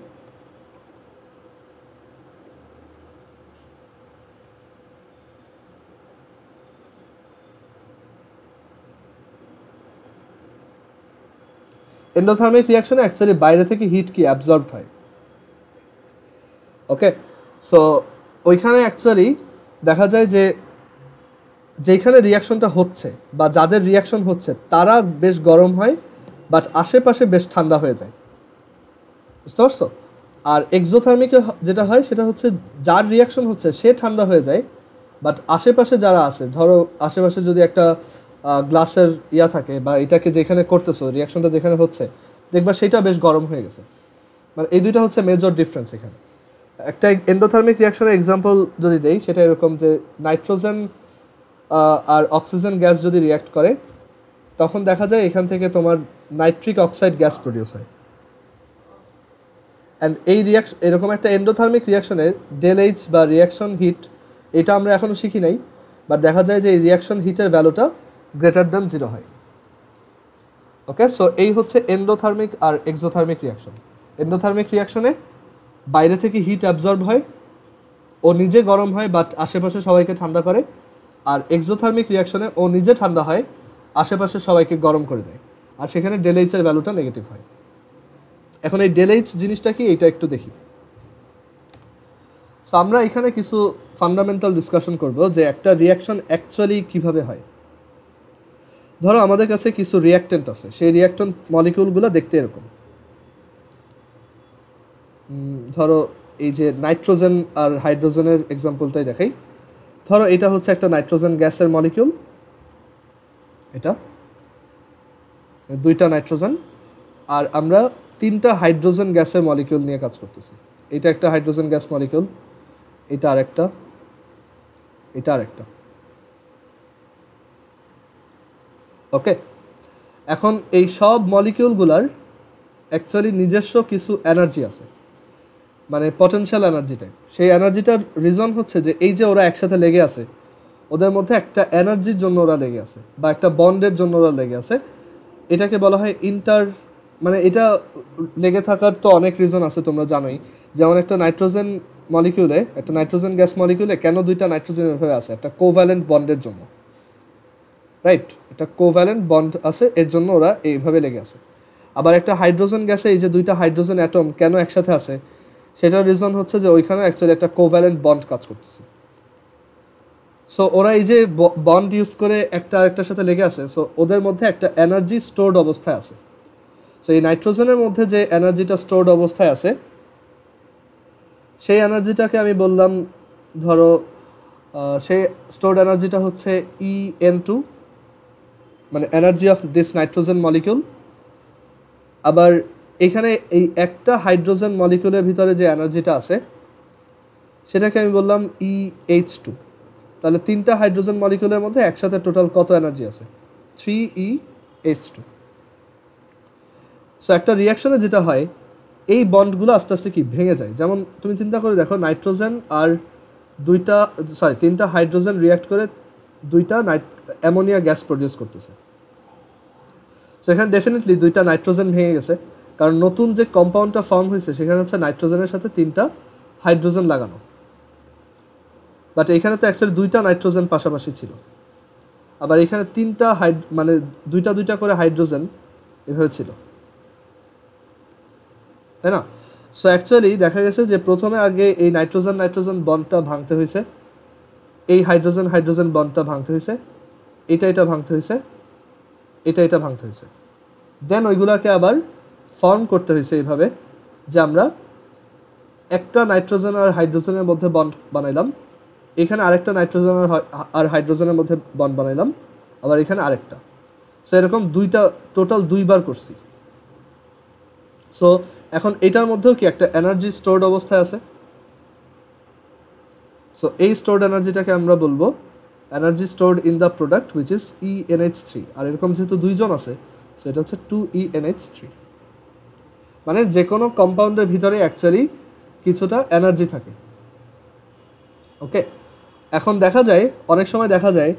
এন্ডোথার্মিক রিয়াকশনে অ্যাকচুয়ালি বাইরে থেকে হিট কি অ্যাবজর্বড হয়। ওকে, সো ওইখানে অ্যাকচুয়ালি দেখা যায় যে যেখানে রিয়াকশনটা হচ্ছে বা যাদের রিয়াকশন হচ্ছে তারা বেশ গরম হয়, বাট আশেপাশে বেশ ঠান্ডা হয়ে যায়। বুঝতে পারছো? আর এক্সোথার্মিকে যেটা হয় সেটা হচ্ছে যার রিয়াকশন হচ্ছে সে ঠান্ডা হয়ে যায়, বাট আশেপাশে যারা আছে, ধরো আশেপাশে যদি একটা গ্লাসের থাকে বা এটাকে যেখানে করতেছো রিয়াকশনটা যেখানে হচ্ছে দেখবা সেটা বেশ গরম হয়ে গেছে। মানে এই দুইটা হচ্ছে মেজর ডিফারেন্স এখানে। একটা এন্ডোথার্মিক রিয়াকশনের এক্সাম্পল যদি দেই সেটা এরকম যে নাইট্রোজেন আর অক্সিজেন গ্যাস যদি রিয়াক্ট করে তখন দেখা যায় এখান থেকে তোমার নাইট্রিক অক্সাইড গ্যাস প্রডিউস হয়। অ্যান্ড এই এরকম একটা এন্ডোথার্মিক রিয়াকশনের ডেল এইচ বা রিয়াকশন হিট এটা আমরা এখনও শিখি নাই, বাট দেখা যায় যে এই রিয়াকশন হিটের ভ্যালুটা গ্রেটার দ্যান 0 হয়। ওকে, সো এই হচ্ছে এন্ডোথার্মিক আর এক্সোথার্মিক রিয়াকশন। এন্ডোথার্মিক রিয়াকশনে বাইরে থেকে হিট অ্যাবজর্ব হয়, ও নিজে গরম হয় বাট আশেপাশে সবাইকে ঠান্ডা করে। আর এক্সোথার্মিক রিয়াকশনে ও নিজে ঠান্ডা হয়, আশেপাশে সবাইকে গরম করে দেয়, আর সেখানে ডেল এইচ এর ভ্যালুটা নেগেটিভ হয়। এখন এই ডেল এইচ জিনিসটা কি এটা একটু দেখি। সো আমরা এখানে কিছু ফান্ডামেন্টাল ডিসকাশন করব যে একটা রিয়াকশন অ্যাকচুয়ালি কিভাবে হয়। ধরো আমাদের কাছে কিছু রিয়াক্টেন্ট আছে, সেই রিয়াক্টেন্ট মলিকিউলগুলো দেখতে এরকম। ধরো এই যে নাইট্রোজেন আর হাইড্রোজেনের এক্সাম্পলটাই দেখাই। ধরো এটা হচ্ছে একটা নাইট্রোজেন গ্যাসের মলিকিউল, এটা দুইটা নাইট্রোজেন, আর আমরা তিনটা হাইড্রোজেন গ্যাসের মলিকিউল নিয়ে কাজ করতেছি। এটা একটা হাইড্রোজেন গ্যাস মলিকিউল, এটা আরেকটা, এটা আরেকটা। ওকে, এখন এই সব মলিকিউলগুলার অ্যাকচুয়ালি নিজস্ব কিছু এনার্জি আছে, মানে পটেনশিয়াল এনার্জি টাইপ। সেই এনার্জিটার রিজন হচ্ছে যে এই যে ওরা একসাথে লেগে আছে, ওদের মধ্যে একটা এনার্জির জন্য ওরা লেগে আছে বা একটা বন্ডের জন্য ওরা লেগে আছে। এটাকে বলা হয় মানে এটা লেগে থাকার তো অনেক রিজন আছে, তোমরা জানোই। যেমন একটা নাইট্রোজেন মলিকিউলে, একটা নাইট্রোজেন গ্যাস মলিকিউলে কেন দুইটা নাইট্রোজেন হয়ে আছে? একটা কোভ্যালেন্ট বন্ডের জন্য, রাইট? একটা কোভ্যালেন্ট বন্ড আছে, এর জন্য ওরা এইভাবে লেগে আছে। আবার একটা হাইড্রোজেন গ্যাসে এই যে দুইটা হাইড্রোজেন অ্যাটম কেন একসাথে আছে, সেটার রিজন হচ্ছে যে ওইখানে অ্যাকচুয়ালি একটা কোভ্যালেন্ট বন্ড কাজ করতেছে। সো ওরা এই যে বন্ড ইউজ করে একটা আরেকটার সাথে লেগে আছে, সো ওদের মধ্যে একটা এনার্জি স্টোরড অবস্থায় আছে। সো এই নাইট্রোজেনের মধ্যে যে এনার্জিটা স্টোরড অবস্থায় আছে, সেই এনার্জিটাকে আমি বললাম, ধরো সেই স্টোরড এনার্জিটা হচ্ছে En2, মানে energy of this nitrogen molecule. আবার এখানে এই একটা হাইড্রোজেন মলিকিউলের ভিতরে যে এনার্জিটা আছে সেটাকে আমি বললাম EH2। তাহলে তিনটা হাইড্রোজেন মলিকিউলের মধ্যে একসাথে টোটাল কত এনার্জি আছে? 3EH2। সো একটা রিয়াকশনে যেটা হয়, এই বন্ডগুলো আস্তে আস্তে কি ভেঙে যায়। যেমন তুমি চিন্তা করে দেখো, নাইট্রোজেন আর তিনটা হাইড্রোজেন রিয়াক্ট করে দুইটা অ্যামোনিয়া গ্যাস প্রডিউস করতেছে। সো এখানে ডেফিনেটলি দুইটা নাইট্রোজেন ভেঙে গেছে, কারণ নতুন যে কম্পাউন্ডটা ফর্ম হয়েছে সেখানে হচ্ছে নাইট্রোজেনের সাথে তিনটা হাইড্রোজেন লাগানো। বাট এখানে তো অ্যাকচুয়ালি দুইটা নাইট্রোজেন পাশাপাশি ছিল, আবার এখানে তিনটা মানে দুইটা করে হাইড্রোজেন এভাবে ছিল, তাই না? সো অ্যাকচুয়ালি দেখা গেছে যে প্রথমে আগে এই নাইট্রোজেন বন্ডটা ভাঙতে হয়েছে, এই হাইড্রোজেন বন্ডটা ভাঙতে হয়েছে, এটা ভাঙতে হয়েছে, এটা ভাঙতে হয়েছে, দেন ওইগুলোকে আবার ফর্ম করতে হয়েছে এইভাবে যে আমরা একটা নাইট্রোজেন আর হাইড্রোজেনের মধ্যে বন্ড বানাইলাম, এখানে আরেকটা নাইট্রোজেন আর হাইড্রোজেনের মধ্যে বন্ড বানাইলাম, আবার এখানে আরেকটা। সো এরকম টোটাল দুইবার করছি। সো এখন এটার মধ্যেও কি একটা এনার্জি স্টোরড অবস্থায় আছে। সো এই স্টোরড এনার্জিটাকে আমরা বলবো energy stored in the product which is ENH3। আর এরকম যেহেতু দুইজন আছে, সো এটা হচ্ছে 2ENH3। মানে যে কোনো কম্পাউন্ডের ভিতরে অ্যাকচুয়ালি কিছুটা এনার্জি থাকে। ওকে, এখন দেখা যায়, অনেক সময় দেখা যায়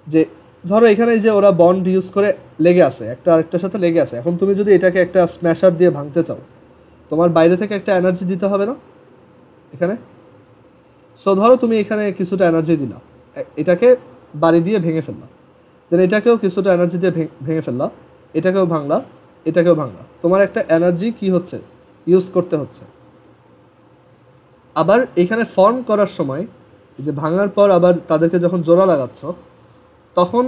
যে ধরো এখানে যে ওরা বন্ড ইউজ করে লেগে আছে, একটা আরেকটার সাথে লেগে আছে, এখন তুমি যদি এটাকে একটা স্ম্যাশার দিয়ে ভাঙতে চাও, তোমার বাইরে থেকে একটা এনার্জি দিতে হবে না এখানে? সো ধরো তুমি এখানে কিছুটা এনার্জি দিলা, এটাকে বাড়ি দিয়ে ভেঙে ফেললা, দেন এটাকেও কিছুটা এনার্জি দিয়ে ভেঙে ফেললা, এটাকেও ভাঙলা, এটাকেও ভাঙলা, তোমার একটা এনার্জি কি হচ্ছে, ইউজ করতে হচ্ছে। আবার এখানে ফর্ম করার সময় যে ভাঙার পর আবার তাদেরকে যখন জোড়া লাগাচ্ছ, তখন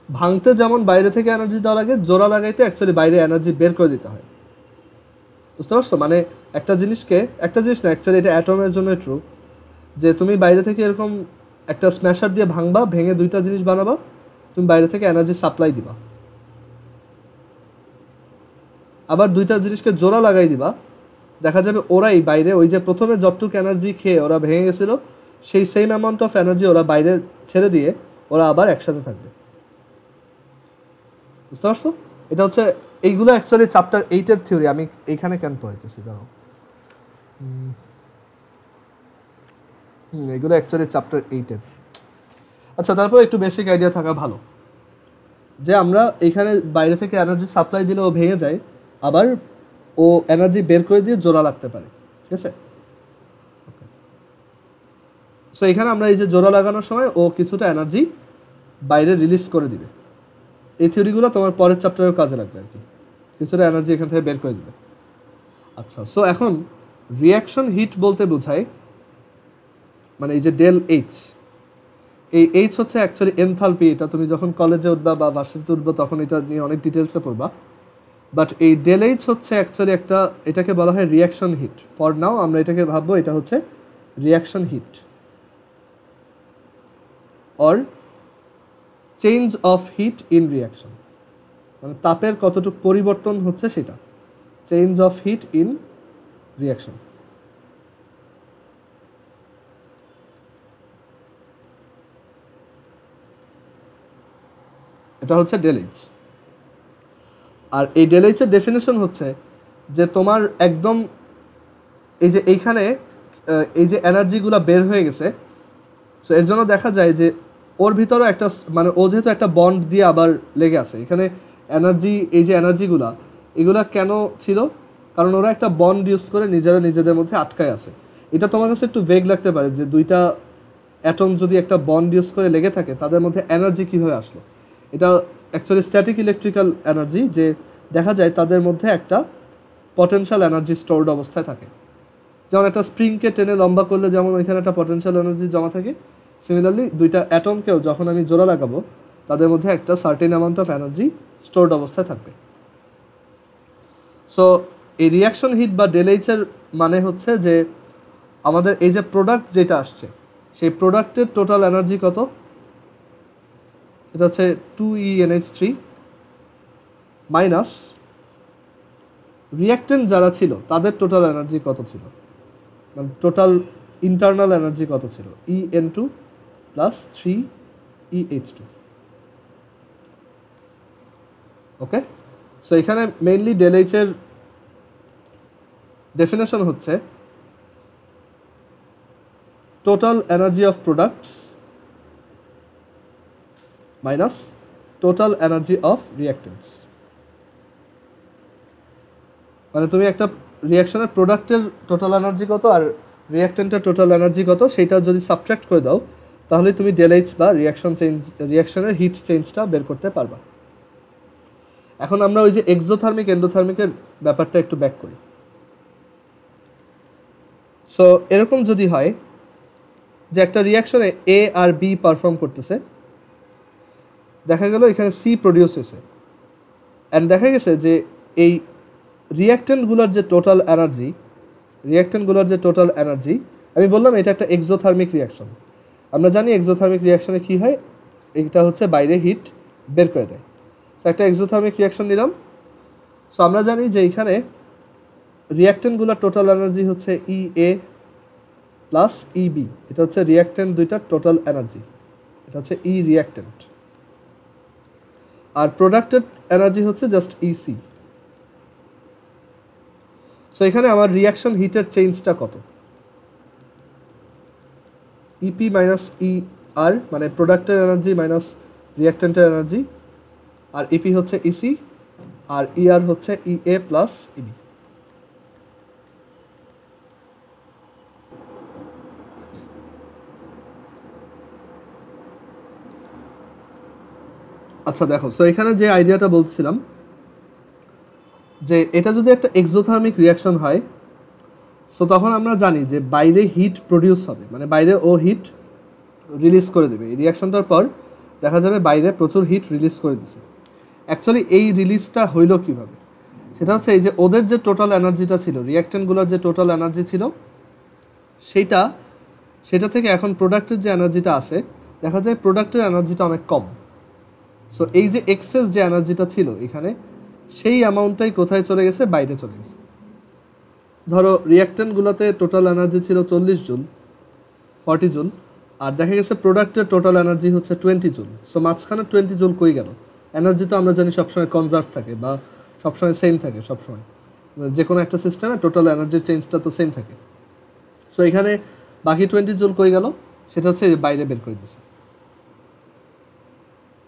ভাঙতে যেমন বাইরে থেকে এনার্জি দেওয়া লাগে, জোড়া লাগাইতে অ্যাকচুয়ালি বাইরে এনার্জি বের করে দিতে হয়। বুঝতে পারছো? মানে একটা জিনিস না, অ্যাকচুয়ালি এটা অ্যাটমের জন্য ট্রু, যে তুমি বাইরে থেকে এরকম একটা স্ম্যাশার দিয়ে ভাঙবা, ভেঙে দুইটা জিনিস বানাবা, তুমি বাইরে থেকে এনার্জি সাপ্লাই দিবা, আবার দুইটা জিনিসকে জোড়া লাগাই দিবা, দেখা যাবে ওরাই বাইরে ওই যে প্রথমে যতটুকু এনার্জি খেয়ে ওরা ভেঙে গেছিলো, সেই সেম অ্যামাউন্ট অফ এনার্জি ওরা বাইরে ছেড়ে দিয়ে ওরা আবার একসাথে থাকবে। বুঝতে পারছো? এটা হচ্ছে এইগুলো অ্যাকচুয়ালি চ্যাপ্টার 8-এর থিওরি। আমি এইখানে কেন পড়াইতেছি, দাঁড়াও, এগুলো অ্যাকচুয়ালি চ্যাপ্টার 8-এর। আচ্ছা, তারপর একটু বেসিক আইডিয়া থাকা ভালো যে আমরা এখানে বাইরে থেকে এনার্জি সাপ্লাই দিলে ও ভেঙে যায়, আবার ও এনার্জি বের করে দিয়ে জোড়া লাগতে পারে। ঠিক আছে? সো এখানে আমরা এই যে জোড়া লাগানোর সময় ও কিছুটা এনার্জি বাইরে রিলিজ করে দিবে। এই থিওরিগুলো তোমার পরের চ্যাপ্টারেও কাজে লাগবে আর কি, কিছুটা এনার্জি এখান থেকে বের করে দিবে। আচ্ছা, সো এখন রিয়াকশন হিট বলতে বোঝায়, মানে এই যে ডেল এইচ, এই এইচ হচ্ছে অ্যাকচুয়ালি এনথালপি। এটা তুমি যখন কলেজে উঠবা বা ভার্সিটিতে উঠবা তখন এটা নিয়ে অনেক ডিটেলসে পড়বা। বাট এই ডেল এইচ হচ্ছে অ্যাকচুয়ালি এটাকে বলা হয় রিয়াকশন হিট। ফর নাও আমরা এটাকে ভাববো এটা হচ্ছে reaction heat or change of heat in reaction, মানে তাপের কতটুকু পরিবর্তন হচ্ছে সেটা, change of heat in reaction. এটা হচ্ছে ডেল এইচ। আর এই ডেল এইচের ডেফিনেশন হচ্ছে যে তোমার একদম এই যে এইখানে এই যে এনার্জিগুলো বের হয়ে গেছে, সো এর জন্য দেখা যায় যে ওর ভিতরে একটা, মানে ও যেহেতু একটা বন্ড দিয়ে আবার লেগে আছে এখানে এনার্জি, এই যে এনার্জিগুলা এগুলা কেন ছিল? কারণ ওরা একটা বন্ড ইউজ করে নিজেদের মধ্যে আটকায় আছে। এটা তোমার কাছে একটু ভেগ লাগতে পারে যে দুইটা অ্যাটম যদি একটা বন্ড ইউজ করে লেগে থাকে তাদের মধ্যে এনার্জি কীভাবে আসলো। এটা অ্যাকচুয়ালি স্ট্যাটিক ইলেকট্রিক্যাল এনার্জি, যে দেখা যায় তাদের মধ্যে একটা পটেনশিয়াল এনার্জি স্টোরড অবস্থায় থাকে। যেমন একটা স্প্রিংকে টেনে লম্বা করলে যেমন ওইখানে একটা পটেনশিয়াল এনার্জি জমা থাকে, সিমিলারলি দুইটা অ্যাটমকেও যখন আমি জোড়া লাগাবো তাদের মধ্যে একটা certain amount of energy stored অবস্থায় থাকবে। সো এই রিয়াকশন হিট বা ডেল এইচের মানে হচ্ছে যে আমাদের এই যে প্রোডাক্ট যেটা আসছে সেই প্রোডাক্টের টোটাল এনার্জি কত, এটা হচ্ছে 2ENH3 মাইনাস রিঅ্যাক্টেন্ট যারা ছিল তাদের টোটাল এনার্জি কত ছিল, মানে টোটাল ইন্টারনাল এনার্জি কত ছিল, En2 plus 3EH2। Okay, so এখানে মেইনলি ΔH এর ডেফিনেশন হচ্ছে total energy of products minus total energy of reactants. মানে তুমি একটা রিঅ্যাকশনের প্রোডাক্টের টোটাল এনার্জি কত আর রিঅ্যাক্টেন্টের টোটাল এনার্জি কত সেটা যদি সাবট্রাক্ট করে দাও তাহলে তুমি ΔH বা রিঅ্যাকশনের হিট চেঞ্জটা বের করতে পারবা। এখন আমরা ওই যে এক্সোথার্মিক এন্ডোথার্মিকের ব্যাপারটা একটু ব্যাক করি। সো এরকম যদি হয় যে একটা রিঅ্যাকশনে এ আর বি পারফর্ম করতেছে, দেখা গেল এখানে সি প্রডিউস হয়েছে, অ্যান্ড দেখা গেছে যে এই রিঅ্যাক্টেন্টগুলোর যে টোটাল এনার্জি, আমি বললাম এটা একটা এক্সোথার্মিক রিঅ্যাকশন। আমরা জানি এক্সোথার্মিক রিঅ্যাকশনে কী হয়, এটা হচ্ছে বাইরে হিট বের করে দেয়। সো একটা এক্সোথার্মিক রিঅ্যাকশন নিলাম। সো আমরা জানি যে এখানে রিঅ্যাক্টেন্টগুলোর টোটাল এনার্জি হচ্ছে EA প্লাস EB, এটা হচ্ছে রিঅ্যাক্টেন্ট দুইটার টোটাল এনার্জি, এটা হচ্ছে ই রিঅ্যাক্টেন্ট। আর প্রোডাক্টের এনার্জি হচ্ছে জাস্ট EC। সো এখানে আমার রিঅ্যাকশন হিটের চেঞ্জটা কত, EP মাইনাস ER, মানে প্রোডাক্টের এনার্জি মাইনাস রিঅ্যাক্টেন্টের এনার্জি, আর EP হচ্ছে EC আর ER হচ্ছে EA প্লাস EB। আচ্ছা দেখো, সো এখানে যে আইডিয়াটা বলছিলাম যে এটা যদি একটা এক্সোথার্মিক রিঅ্যাকশন হয়, সো তখন আমরা জানি যে বাইরে হিট প্রডিউস হবে, মানে বাইরে ও হিট রিলিজ করে দেবে। এই রিঅ্যাকশনটার পর দেখা যাবে বাইরে প্রচুর হিট রিলিজ করে দিছে। অ্যাকচুয়ালি এই রিলিজটা হইল কীভাবে, সেটা হচ্ছে এই যে ওদের যে টোটাল এনার্জিটা ছিল, রিঅ্যাক্টেন্টগুলোর যে টোটাল এনার্জি ছিল সেটা থেকে এখন প্রোডাক্টের যে এনার্জিটা আছে, দেখা যায় প্রোডাক্টের এনার্জিটা অনেক কম। সো এই যে এক্সেস যে এনার্জিটা ছিল এখানে, সেই অ্যামাউন্টটাই কোথায় চলে গেছে, বাইরে চলে গেছে। ধরো রিঅ্যাক্টেন্টগুলোতে টোটাল এনার্জি ছিল 40 জুল, 40 জুল, আর দেখা গেছে প্রোডাক্টের টোটাল এনার্জি হচ্ছে 20 জুল। সো মাঝখানে 20 জুল কই গেল? এনার্জি তো আমরা জানি সবসময় কনজার্ভ থাকে বা সবসময় সেম থাকে, সবসময় যে কোনো একটা সিস্টেমে টোটাল এনার্জির চেঞ্জটা তো সেম থাকে। সো এখানে বাকি 20 জুল কই গেল, সেটা হচ্ছে বাইরে বের করে দিছে।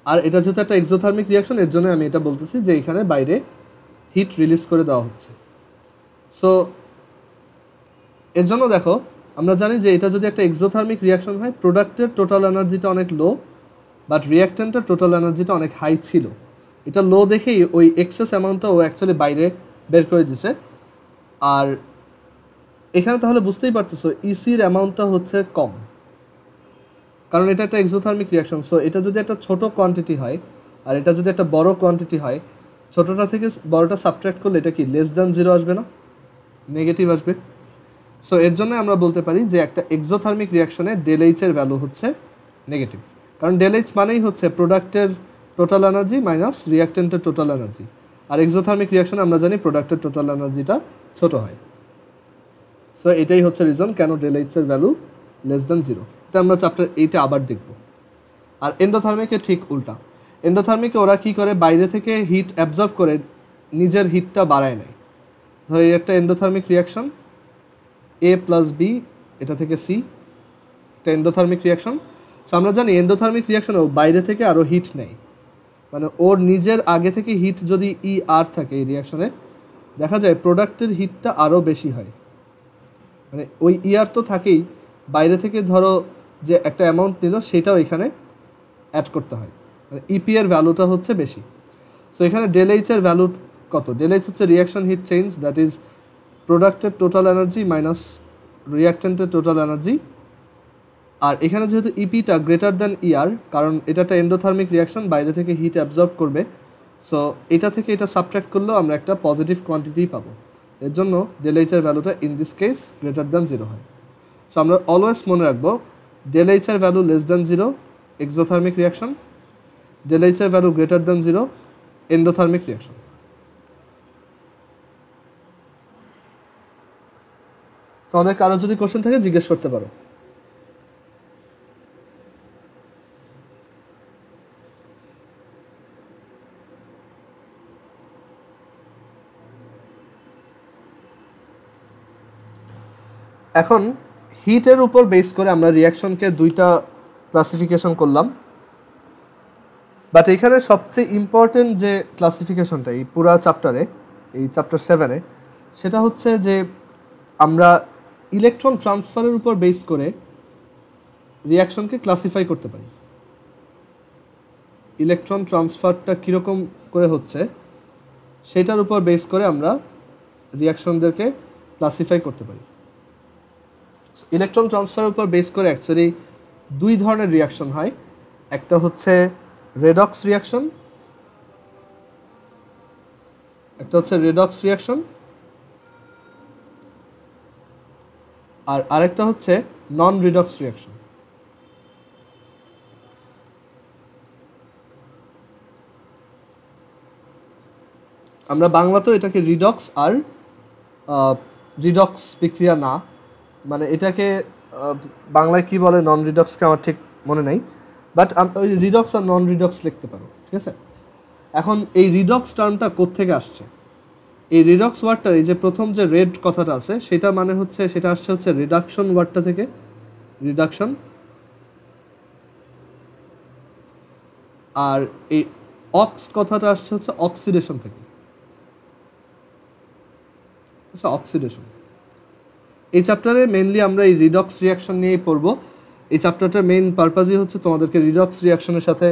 আর এটা যেহেতু একটা এক্সোথার্মিক রিঅ্যাকশন, এর জন্য আমি এটা বলতেছি যে এখানে বাইরে হিট রিলিজ করে দেওয়া হচ্ছে। সো এর জন্য দেখো, আমরা জানি যে এটা যদি একটা এক্সোথার্মিক রিঅ্যাকশন হয়, প্রোডাক্টের টোটাল এনার্জিটা অনেক লো, বাট রিঅ্যাক্টেন্টের টোটাল এনার্জিটা অনেক হাই ছিল। এটা লো দেখেই ওই এক্সেস অ্যামাউন্টটা ও অ্যাকচুয়ালি বাইরে বের করে দিছে। আর এখানে তাহলে বুঝতেই পারতেছো ইসির অ্যামাউন্টটা হচ্ছে কম, কারণ এটা একটা এক্সোথার্মিক রিঅ্যাকশন। সো এটা যদি একটা ছোট কোয়ান্টিটি হয় আর এটা যদি একটা বড় কোয়ান্টিটি হয়, ছোটটা থেকে বড়টা সাবট্রাক্ট করলে এটা কি লেস দ্যান 0 আসবে না, নেগেটিভ আসবে। সো এর জন্য আমরা বলতে পারি যে একটা এক্সোথার্মিক রিঅ্যাকশনে ΔH এর ভ্যালু হচ্ছে নেগেটিভ, কারণ ΔH মানেই হচ্ছে প্রোডাক্টের টোটাল এনার্জি মাইনাস রিঅ্যাক্টেন্টের টোটাল এনার্জি। আর এক্সোথার্মিক রিঅ্যাকশনে আমরা জানি প্রোডাক্টের টোটাল এনার্জিটা ছোট হয়। সো এটাই হচ্ছে রিজন কেন ΔH এর ভ্যালু লেস দ্যান 0। এটা আমরা চ্যাপ্টার 8-এ আবার দেখব। আর এন্ডোথার্মিকে ঠিক উল্টা। এন্ডোথার্মিকে ওরা কি করে, বাইরে থেকে হিট অ্যাবজর্ব করে নিজের হিটটা বাড়ায় নেয়। ধরো এই একটা endothermic reaction, A plus B, এটা থেকে সি, একটা এন্ডোথার্মিক রিঅ্যাকশন। সো আমরা জানি এন্ডোথার্মিক রিঅ্যাকশনেও বাইরে থেকে আরও হিট নেয়, মানে ওর নিজের আগে থেকে হিট যদি ER থাকে এই রিঅ্যাকশনে, দেখা যায় প্রোডাক্টের হিটটা আরও বেশি হয়। মানে ওই ER তো থাকেই, বাইরে থেকে ধরো যে একটা অ্যামাউন্ট নিল সেটাও এখানে অ্যাড করতে হয়, মানে ইপি এর ভ্যালুটা হচ্ছে বেশি। সো এখানে ΔH এর ভ্যালু কত? ΔH হচ্ছে reaction heat change, that is প্রোডাক্টের টোটাল এনার্জি মাইনাস রিঅ্যাক্টেন্টের টোটাল এনার্জি। আর এখানে যেহেতু ইপিটা গ্রেটার দ্যান ER, কারণ এটা একটা এন্ডোথার্মিক রিঅ্যাকশন, বাইরে থেকে হিট অ্যাবজর্ব করবে, সো এটা থেকে এটা সাবট্রাক্ট করলেও আমরা একটা পজিটিভ কোয়ান্টিটি পাবো। এর জন্য ΔH এর ভ্যালুটা in this case greater than 0 হয়। সো আমরা অলওয়েজ মনে রাখবো ΔH এর value less than 0 exothermic reaction, ΔH এর value greater than 0 endothermic reaction. তোমাদের কারো যদি কোশ্চেন থাকে জিজ্ঞেস করতে পারো। এখন হিটের উপর বেস করে আমরা রিয়াকশনকে দুইটা ক্লাসিফিকেশন করলাম, বাট এখানে সবচেয়ে ইম্পর্টেন্ট যে ক্লাসিফিকেশনটা এই পুরা চ্যাপ্টারে, এই চ্যাপ্টার 7-এ, সেটা হচ্ছে যে আমরা ইলেকট্রন ট্রান্সফারের উপর বেস করে রিয়াকশনকে ক্লাসিফাই করতে পারি। ইলেকট্রন ট্রান্সফারটা কীরকম করে হচ্ছে সেটার উপর বেস করে আমরা রিয়াকশনদেরকে ক্লাসিফাই করতে পারি। ইলেকট্রন ট্রান্সফারের উপর বেস করে অ্যাকচুয়ালি দুই ধরনের রিয়াকশন হয়। একটা হচ্ছে রেডক্স রিয়াকশন, আর আরেকটা হচ্ছে নন রিডক্স রিয়াকশন। আমরা বাংলাতেও এটাকে রিডক্স আর রিডক্স বিক্রিয়া না, মানে এটাকে বাংলায় কি বলে নন রিডক্সকে আমার ঠিক মনে নেই, বাট ওই রিডক্স আর নন রিডক্স লিখতে পারো, ঠিক আছে। এখন এই রিডক্স টার্মটা কোত্থেকে আসছে? এই রিডক্স ওয়ার্ডটার এই যে প্রথম যে রেড কথাটা আছে সেটা মানে হচ্ছে, সেটা আসছে হচ্ছে রিডাকশন ওয়ার্ডটা থেকে, রিডাকশন। আর এই অক্স কথাটা আসছে হচ্ছে অক্সিডেশন থেকে, আচ্ছা অক্সিডেশন। এই চ্যাপ্টারে মেইনলি আমরা এই রিডক্স রিয়াকশন নিয়েই পড়বো। এই চ্যাপ্টারটার মেইন পারপাসই হচ্ছে তোমাদেরকে রিডক্স রিয়াকশনের সাথে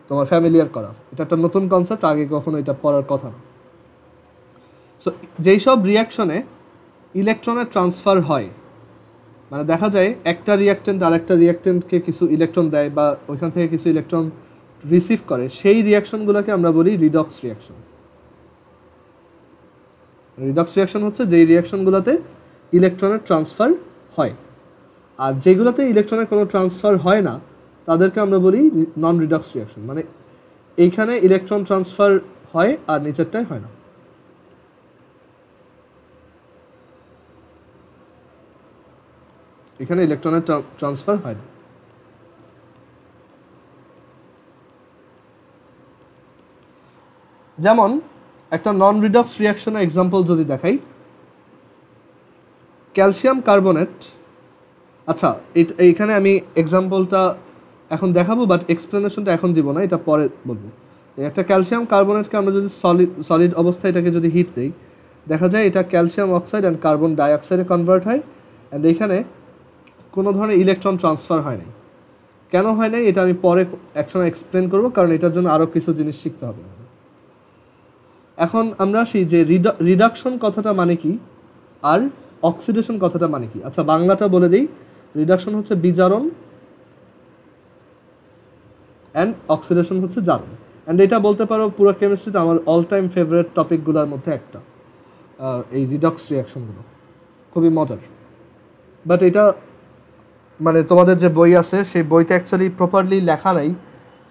তোমার ফ্যামিলিয়ার করা। এটা একটা নতুন কনসেপ্ট, আগে কখনো এটা পড়ার কথা না। সো যেই সব রিয়াকশনে ইলেকট্রনের ট্রান্সফার হয়, মানে দেখা যায় একটা রিয়াক্টেন্ট আর একটা রিয়াক্টেন্টকে কিছু ইলেকট্রন দেয় বা ওইখান থেকে কিছু ইলেকট্রন রিসিভ করে, সেই রিয়াকশনগুলোকে আমরা বলি রিডক্স রিয়াকশন। রিডক্স রিয়াকশন হচ্ছে যেই রিয়াকশনগুলোতে ইলেকট্রনের ট্রান্সফার হয়, আর যেগুলোতে ইলেকট্রনের কোনো ট্রান্সফার হয় না তাদেরকে আমরা বলি নন রিডক্স রিয়াকশন। মানে এইখানে ইলেকট্রন ট্রান্সফার হয় আর নিচেরটাই হয় না। এখানে ইলেকট্রনের ট্রান্সফার হয় না। যেমন একটা নন রিডক্স রিয়াকশনের এক্সাম্পল যদি দেখাই, ক্যালসিয়াম কার্বনেট। আচ্ছা এইখানে আমি এক্সাম্পলটা এখন দেখাবো, বাট এক্সপ্লেনেশনটা এখন দিব না, এটা পরে বলবো। একটা ক্যালসিয়াম কার্বনেটকে আমরা যদি সলিড অবস্থায় এটাকে যদি হিট দিই, দেখা যায় এটা ক্যালসিয়াম অক্সাইড অ্যান্ড কার্বন ডাইঅক্সাইডে কনভার্ট হয়, অ্যান্ড এইখানে কোনো ধরনের ইলেকট্রন ট্রান্সফার হয় নাই। কেন হয় নাই এটা আমি পরে একসময় এক্সপ্লেন করবো, কারণ এটার জন্য আরও কিছু জিনিস শিখতে হবে। এখন আমরা আসি যে রিডাকশন কথাটা মানে কি আর অক্সিডেশন কথাটা মানে কি। আচ্ছা বাংলাটা বলে দিই, রিডাকশন হচ্ছে বিজারণ অ্যান্ড অক্সিডেশন হচ্ছে জারণ। অ্যান্ড এটা বলতে পারো পুরো কেমিস্ট্রিতে আমার অল টাইম ফেভারিট টপিকগুলোর মধ্যে একটা, এই রিডক্স রিয়াকশনগুলো খুবই মজার। বাট এটা মানে তোমাদের যে বই আছে সেই বইতে অ্যাকচুয়ালি প্রপারলি লেখা নাই,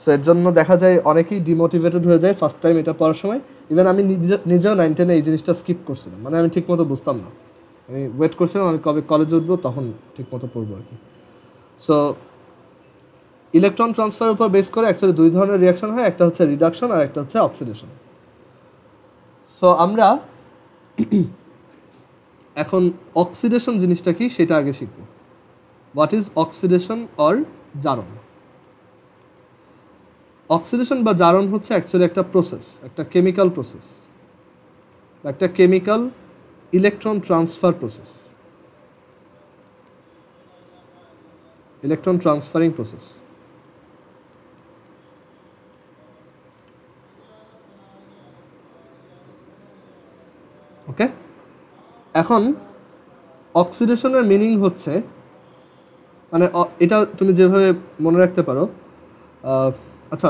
সো এর জন্য দেখা যায় অনেকেই ডিমোটিভেটেড হয়ে যায় ফার্স্ট টাইম এটা পড়ার সময়। ইভেন আমি নিজেও 9-10-এ এই জিনিসটা স্কিপ করছিলাম, মানে আমি ঠিক মতো বুঝতাম না, আমি ওয়েট করছিলাম আমি কবে কলেজে উঠবো তখন ঠিক মতো পড়বো আর কি। সো ইলেকট্রন ট্রান্সফারের উপর বেস করে অ্যাকচুয়ালি দুই ধরনের রিয়াকশন হয়, একটা হচ্ছে রিডাকশন আর একটা হচ্ছে অক্সিডেশন। সো আমরা এখন অক্সিডেশন জিনিসটা কি সেটা আগে শিখব। হোয়াট ইজ অক্সিডেশন অর জারণ? অক্সিডেশন বা জারণ হচ্ছে অ্যাকচুয়ালি একটা প্রসেস, একটা কেমিক্যাল প্রসেস, একটা chemical electron transfer process, electron transferring process. Okay, এখন অক্সিডেশনের মিনিং হচ্ছে, মানে এটা তুমি যেভাবে মনে রাখতে পারো, আচ্ছা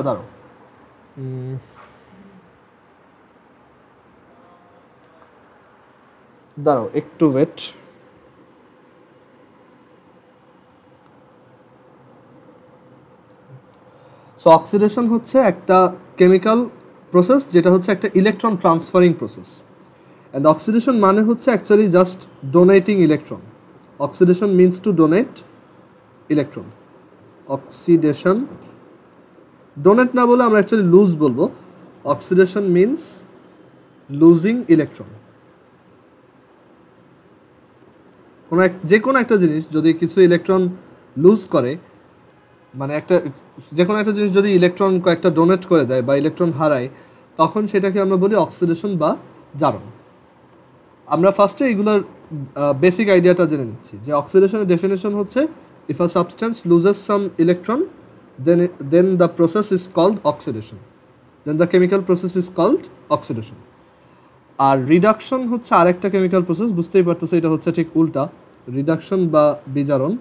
দাঁড়াও একটু ওয়েট। সো অক্সিডেশন হচ্ছে একটা কেমিক্যাল প্রসেস যেটা হচ্ছে একটা electron transferring process. And oxidation মানে হচ্ছে actually just donating electron. Oxidation means to donate electron. Oxidation donate না বলে আমরা অ্যাকচুয়ালি লুজ বলবো। Oxidation means losing electron. যে কোনো একটা জিনিস যদি কিছু ইলেকট্রন লুজ করে, মানে যে কোনো একটা জিনিস যদি ইলেকট্রন কয়েকটা ডোনেট করে দেয় বা ইলেকট্রন হারায়, তখন সেটাকে আমরা বলি অক্সিডেশন বা জারণ। আমরা ফার্স্টে এগুলোর বেসিক আইডিয়াটা জেনে নিচ্ছি যে অক্সিডেশনের ডেফিনেশন হচ্ছে if a substance loses some electron then the process is called oxidation, then the chemical process is called oxidation. আর রিডাকশন হচ্ছে আরেকটা কেমিক্যাল প্রসেস, বুঝতেই পারতেছে এটা হচ্ছে ঠিক উল্টা। রিডাকশন বা বিজারণ,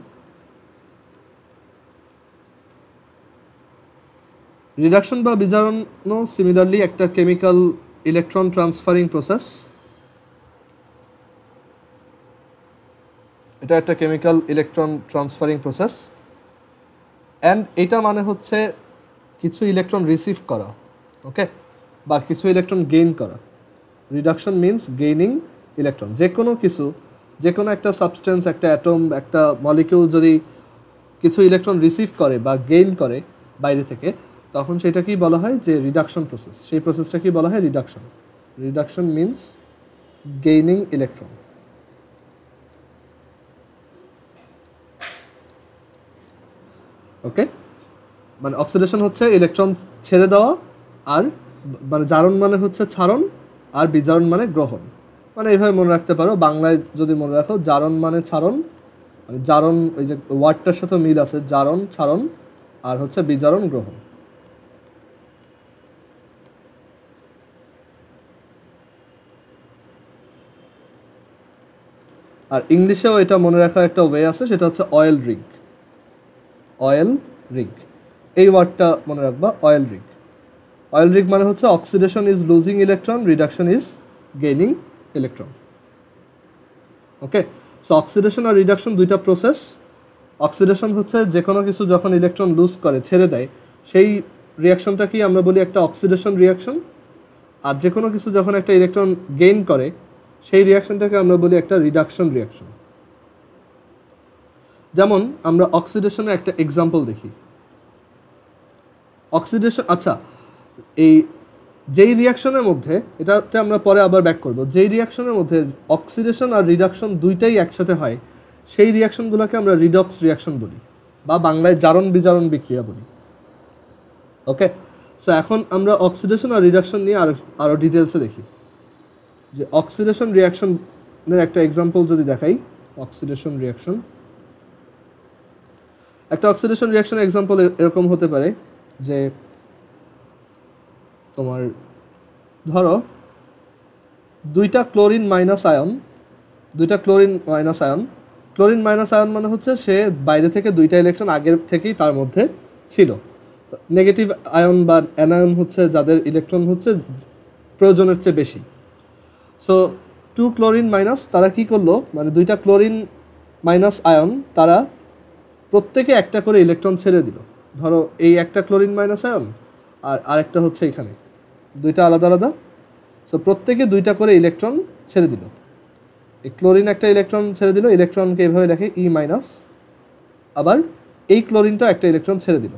রিডাকশন বা বিজারণও সিমিলারলি একটা কেমিক্যাল ইলেকট্রন ট্রান্সফারিং প্রসেস। এটা একটা chemical electron transferring process, and এটা মানে হচ্ছে কিছু ইলেকট্রন রিসিভ করা, ওকে, বা কিছু ইলেকট্রন গেইন করা। Reduction means gaining electron. যে কোনো একটা সাবস্টেন্স, একটা অ্যাটম, একটা মলিকিউল যদি কিছু ইলেকট্রন রিসিভ করে বা গেইন করে বাইরে থেকে, তখন সেটাকেই বলা হয় যে রিডাকশন প্রসেস। সেই প্রসেসটাকেই বলা হয় reduction. Reduction means gaining electron. Okay, মানে অক্সিডেশন হচ্ছে ইলেকট্রন ছেড়ে দেওয়া, আর মানে জারণ মানে হচ্ছে ছাড়ন, আর বিজারণ মানে গ্রহণ। মানে এইভাবে মনে রাখতে পারো, বাংলায় যদি মনে রাখো জারণ মানে ছাড়ন, মানে জারণ ওই যে ওয়ার্ডটার সাথে মিল আছে, জারণ ছাড়ন, আর হচ্ছে বিজারণ গ্রহণ। আর ইংলিশেও এটা মনে রাখার একটা ওয়ে আছে, সেটা হচ্ছে অয়েল রিগ। অয়েল রিগ, এই ওয়ার্ডটা মনে রাখবা, অয়েল রিগ। অয়েল রিগ মানে হচ্ছে oxidation is losing electron, reduction is gaining electron. Okay, so oxidation আর রিডাকশন দুইটা প্রসেস। অক্সিডেশন হচ্ছে যে কোনো কিছু যখন ইলেকট্রন লুজ করে, ছেড়ে দেয়, সেই রিয়াকশনটাকেই আমরা বলি একটা অক্সিডেশন রিয়াকশন। আর যে কোনো কিছু যখন একটা ইলেকট্রন গেইন করে, সেই রিয়াকশনটাকে আমরা বলি একটা রিডাকশন রিয়াকশন। যেমন আমরা অক্সিডেশনের একটা এক্সাম্পল দেখি। অক্সিডেশন, আচ্ছা, এই যেই রিয়াকশনের মধ্যে, এটাতে আমরা পরে আবার ব্যাক করব, যেই রিয়াকশনের মধ্যে অক্সিডেশন আর রিডাকশন দুইটাই একসাথে হয়, সেই রিয়াকশনগুলোকে আমরা রিডক্স রিয়াকশন বলি, বা বাংলায় জারণ বিজারণ বিক্রিয়া বলি। ওকে, সো এখন আমরা অক্সিডেশন আর রিডাকশন নিয়ে আরও ডিটেলসে দেখি। যে অক্সিডেশন রিয়াকশনের একটা এক্সাম্পল যদি দেখাই, অক্সিডেশন রিয়াকশন, একটা অক্সিডেশন রিয়াকশনের এক্সাম্পল এরকম হতে পারে যে তোমার ধরো দুইটা chlorine minus ion, chlorine minus ion মানে হচ্ছে সে বাইরে থেকে দুইটা ইলেকট্রন আগের থেকেই তার মধ্যে ছিল। নেগেটিভ আয়ন বা অ্যানায়ন হচ্ছে যাদের ইলেকট্রন হচ্ছে প্রয়োজনের চেয়ে বেশি। সো টু ক্লোরিন মাইনাস, তারা কি করলো, মানে দুইটা ক্লোরিন মাইনাস আয়ন, তারা প্রত্যেকে একটা করে ইলেকট্রন ছেড়ে দিল। ধরো এই একটা ক্লোরিন মাইনাস আয়ন আর আরেকটা হচ্ছে এখানে, দুইটা আলাদা আলাদা। সো প্রত্যেকে দুইটা করে ইলেকট্রন ছেড়ে দিল। এই ক্লোরিন একটা ইলেকট্রন ছেড়ে দিল, ইলেকট্রনকে এভাবে লেখে ই মাইনাস। আবার এই ক্লোরিনটা একটা ইলেকট্রন ছেড়ে দিল।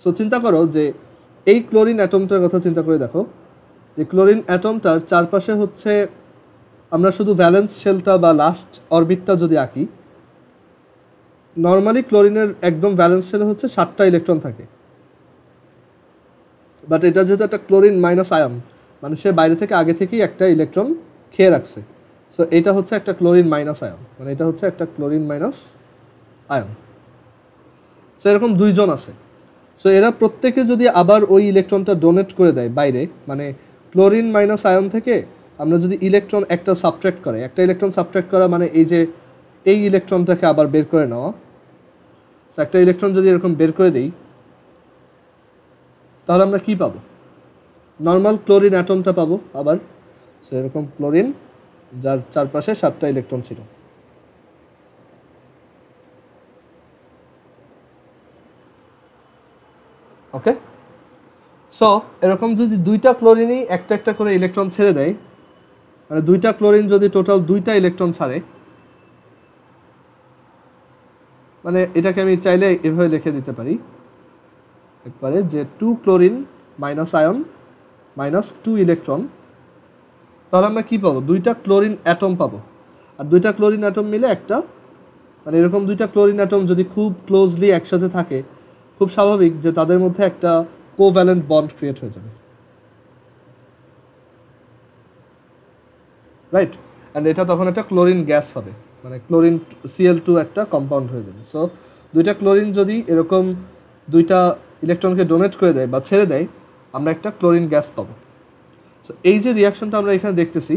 সো চিন্তা করো যে এই ক্লোরিন অ্যাটমটার কথা চিন্তা করে দেখো, যে ক্লোরিন অ্যাটমটার চারপাশে হচ্ছে, আমরা শুধু ভ্যালেন্স শেলটা বা লাস্ট অরবিটটা যদি আঁকি, নর্মালি ক্লোরিনের একদম ভ্যালেন্স শেলে হচ্ছে 7টা ইলেকট্রন থাকে। বাট এটা যেহেতু একটা ক্লোরিন মাইনাস আয়ন, মানে সে বাইরে থেকে আগে থেকেই একটা ইলেকট্রন খেয়ে রাখছে। সো এটা হচ্ছে একটা ক্লোরিন মাইনাস আয়ন, মানে এটা হচ্ছে একটা ক্লোরিন মাইনাস আয়ন। সো এরকম দুইজন আছে। সো এরা প্রত্যেকে যদি আবার ওই ইলেকট্রনটা ডোনেট করে দেয় বাইরে, মানে ক্লোরিন মাইনাস আয়ন থেকে আমরা যদি ইলেকট্রন একটা ইলেকট্রন সাবট্রাক্ট করা মানে এই যে এই ইলেকট্রনটাকে আবার বের করে নেওয়া। সো একটা ইলেকট্রন যদি এরকম বের করে দেই, তাহলে আমরা কি পাবো? নর্মাল ক্লোরিন অ্যাটমটা পাবো আবার। সো এরকম ক্লোরিন যার চারপাশে 7টা ইলেকট্রন ছিল। ওকে, সো এরকম যদি দুইটা ক্লোরিনই একটা একটা করে ইলেকট্রন ছেড়ে দেয়, মানে দুইটা ক্লোরিন যদি টোটাল দুইটা ইলেকট্রন ছাড়ে, মানে এটাকে আমি চাইলে এভাবে লিখে দিতে পারি একবারে, যে 2 chlorine minus ion minus 2 electron, তাহলে আমরা কি পাবো? দুইটা ক্লোরিন অ্যাটম পাবো। আর দুইটা ক্লোরিন অ্যাটম মিলে একটা, মানে এরকম দুইটা ক্লোরিন অ্যাটম যদি খুব ক্লোজলি একসাথে থাকে, খুব স্বাভাবিক যে তাদের মধ্যে একটা কোভ্যালেন্ট বন্ড ক্রিয়েট হয়ে যাবে, রাইট? অ্যান্ড এটা তখন একটা ক্লোরিন গ্যাস হবে, মানে ক্লোরিন Cl2 একটা কম্পাউন্ড হয়ে যাবে। সো দুইটা ক্লোরিন যদি এরকম দুইটা ইলেকট্রনকে ডোনেট করে দেয় বা ছেড়ে দেয়, আমরা একটা ক্লোরিন গ্যাস পাবো। সো এই যে রিয়াকশনটা আমরা এখানে দেখতেছি,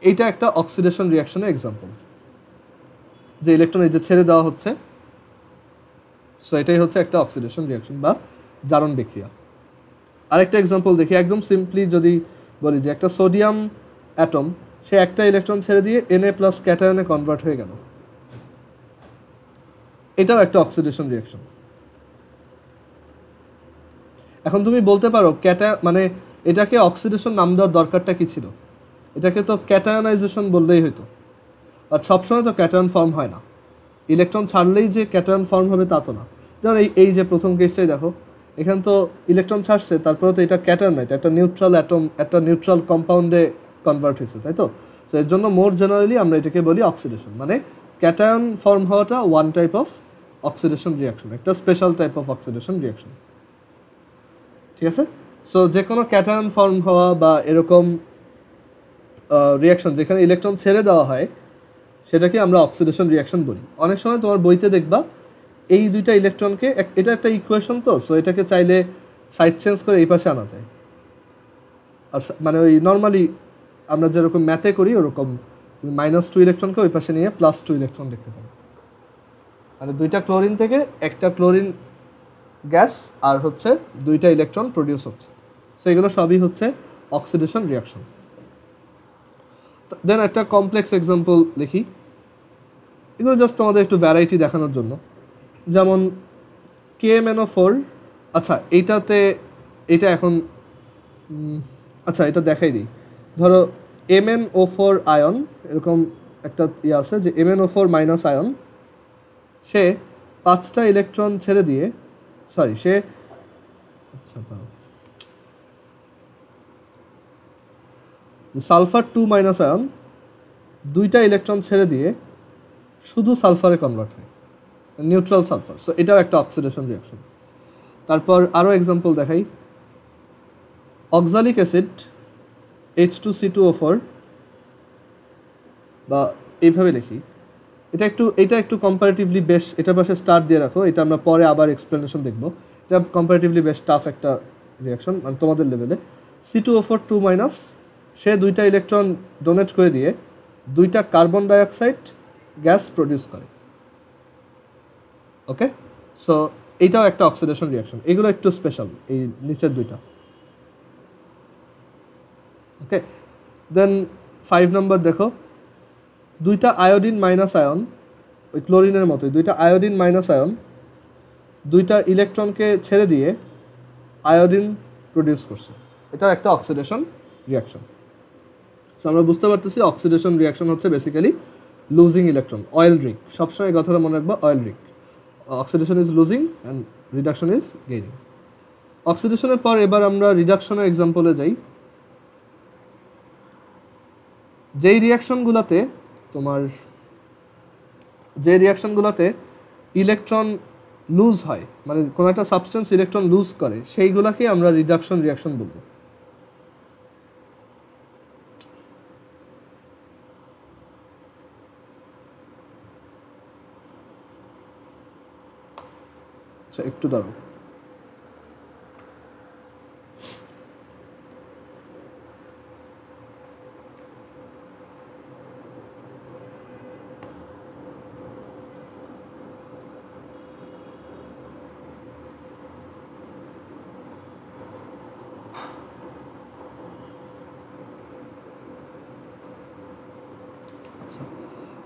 এইটা একটা অক্সিডেশন রিয়াকশনের এক্সাম্পল, যে ইলেকট্রন এই যে ছেড়ে দেওয়া হচ্ছে। সো এটাই হচ্ছে একটা অক্সিডেশন রিয়াকশন বা জারণ বিক্রিয়া। আরেকটা এক্সাম্পল দেখি, একদম সিম্পলি যদি বলি যে একটা সোডিয়াম অ্যাটম, সে একটা ইলেকট্রন ছেড়ে দিয়ে Na প্লাস ক্যাটায়নে কনভার্ট হয়ে গেল, এটাও একটা অক্সিডেশন রিয়াকশন। এখন তুমি বলতে পারো মানে এটাকে অক্সিডেশন নাম দেওয়ার দরকারটা কি ছিল? এটাকে তো ক্যাটায়নাইজেশন বললেই হতো। আর সবসময় তো ক্যাটায়ন ফর্ম হয় না, ইলেকট্রন ছাড়লেই যে ক্যাটায়ন ফর্ম হবে তা তো না। যেমন এই যে প্রথম কেসটাই দেখো, এখানে তো ইলেকট্রন ছাড়ছে, তারপরে তো এটা ক্যাটায়ন না, এটা একটা নিউট্রাল অ্যাটম, একটা নিউট্রাল কম্পাউন্ডে কনভার্ট হয়েছে, তাই তো? সো এর জন্য মোর জেনারেলি আমরা এটাকে বলি অক্সিডেশন, মানে ক্যাটায়ন ফর্ম হওয়াটা one type of oxidation reaction, একটা special type of oxidation reaction, ঠিক আছে? সো যে কোনো ক্যাটায়ন ফর্ম হওয়া বা এরকম রিয়াকশন যেখানে ইলেকট্রন ছেড়ে দেওয়া হয়, সেটাকে আমরা অক্সিডেশন রিয়াকশন বলি। অনেক সময় তোমার বইতে দেখবা এই দুইটা ইলেকট্রনকে, এটা একটা ইকুয়েশন তো, সো এটাকে চাইলে সাইড চেঞ্জ করে এই পাশে আনা যায়। আর মানে ওই নর্মালি আমরা যেরকম ম্যাথে করি ওরকম -2 ইলেকট্রনকে ওই পাশে নিয়ে +2 ইলেকট্রন লিখতে পারি। মানে দুইটা ক্লোরিন থেকে একটা ক্লোরিন গ্যাস আর হচ্ছে দুইটা ইলেকট্রন প্রডিউস হচ্ছে। সো এগুলো সবই হচ্ছে অক্সিডেশন রিয়াকশন। দেন একটা কমপ্লেক্স এক্সাম্পল লিখি, এগুলো জাস্ট তোমাদের একটু ভ্যারাইটি দেখানোর জন্য। যেমন KMnO4, আচ্ছা এইটাতে এটা এখন আচ্ছা এটা দেখাই দিই। ধরো MnO4 আয়ন, এরকম একটা ইয়ে আছে যে MnO4 মাইনাস আয়ন, সে 5টা ইলেকট্রন ছেড়ে দিয়ে, সরি সে আচ্ছা সালফার 2 মাইনাস আয়ন 2টা ইলেকট্রন ছেড়ে দিয়ে শুধু সালফারে কনভার্ট হয়, নিউট্রাল সালফার। সো এটাও একটা অক্সিডেশন রিয়াকশন। তারপর আরও এক্সাম্পল দেখাই, অক্সালিক অ্যাসিড H2C2O4, বা এইভাবে লিখি, এটা একটু কম্পারেটিভলি বেশ, এটার পাশে স্টার দিয়ে রাখো, এটা আমরা পরে আবার এক্সপ্লেনেশন দেখবো। এটা কম্পারেটিভলি বেশ টাফ একটা রিয়াকশন মানে তোমাদের লেভেলে। C2O4 2 মাইনাস, সে 2টা ইলেকট্রন ডোনেট করে দিয়ে 2টা কার্বন ডাইঅক্সাইড গ্যাস প্রডিউস করে। ওকে, সো এইটাও একটা অক্সিডেশন রিয়াকশন। এগুলো একটু স্পেশাল, এই নিচের দুইটা। ওকে, দেন 5 নম্বর দেখো, 2টা আয়োডিন মাইনাস আয়ন, ওই ক্লোরিনের মতোই 2টা আয়োডিন মাইনাস আয়ন 2টা ইলেকট্রনকে ছেড়ে দিয়ে আয়োডিন প্রডিউস করছে। এটা একটা অক্সিডেশন রিয়াকশন। সো আমরা বুঝতে পারতেছি অক্সিডেশন রিয়াকশন হচ্ছে basically losing electron, oil rig. সবসময় কথাটা মনে রাখবা, oil rig. Oxidation is losing and reduction is gaining. অক্সিডেশনের পর এবার আমরা রিডাকশনের এক্সাম্পলে যাই। যেই রিয়াকশনগুলোতে ইলেকট্রন লুজ হয়, মানে কোনো একটা সাবস্টেন্স ইলেকট্রন লুজ করে, সেইগুলোকে আমরা রিডাকশন রিয়াকশন বলবো। আচ্ছা একটু দাঁড়াও।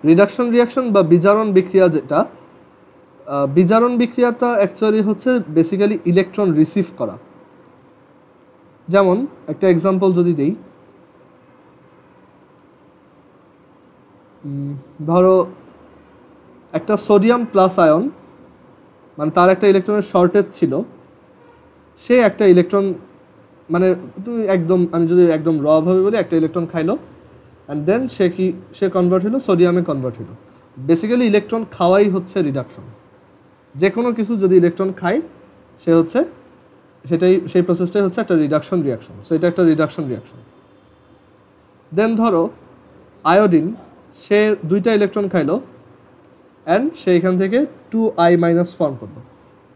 রিডাকশন রিয়াকশন বা বিজারণ বিক্রিয়া, যেটা বিজারণ বিক্রিয়াটা অ্যাকচুয়ালি হচ্ছে বেসিক্যালি ইলেকট্রন রিসিভ করা। যেমন একটা এক্সাম্পল যদি দেই, ধরো একটা সোডিয়াম প্লাস আয়ন, মানে তার একটা ইলেকট্রনের শর্টেজ ছিল, সে একটা ইলেকট্রন, মানে তুমি একদম, আমি যদি একদম র ভাবে বলি, একটা ইলেকট্রন খাইলো অ্যান্ড দেন সে কনভার্ট হলো, সোডিয়ামে কনভার্ট হলো। বেসিক্যালি ইলেকট্রন খাওয়াই হচ্ছে রিডাকশন। যে কোনো কিছু যদি ইলেকট্রন খায় সেই প্রসেসটাই হচ্ছে একটা রিডাকশন রিয়াকশন। সো এটা একটা রিডাকশন রিয়াকশন। দেন ধরো আয়োডিন, সে 2টা ইলেকট্রন খাইলো অ্যান্ড সে এখান থেকে 2I- ফর্ম করলো।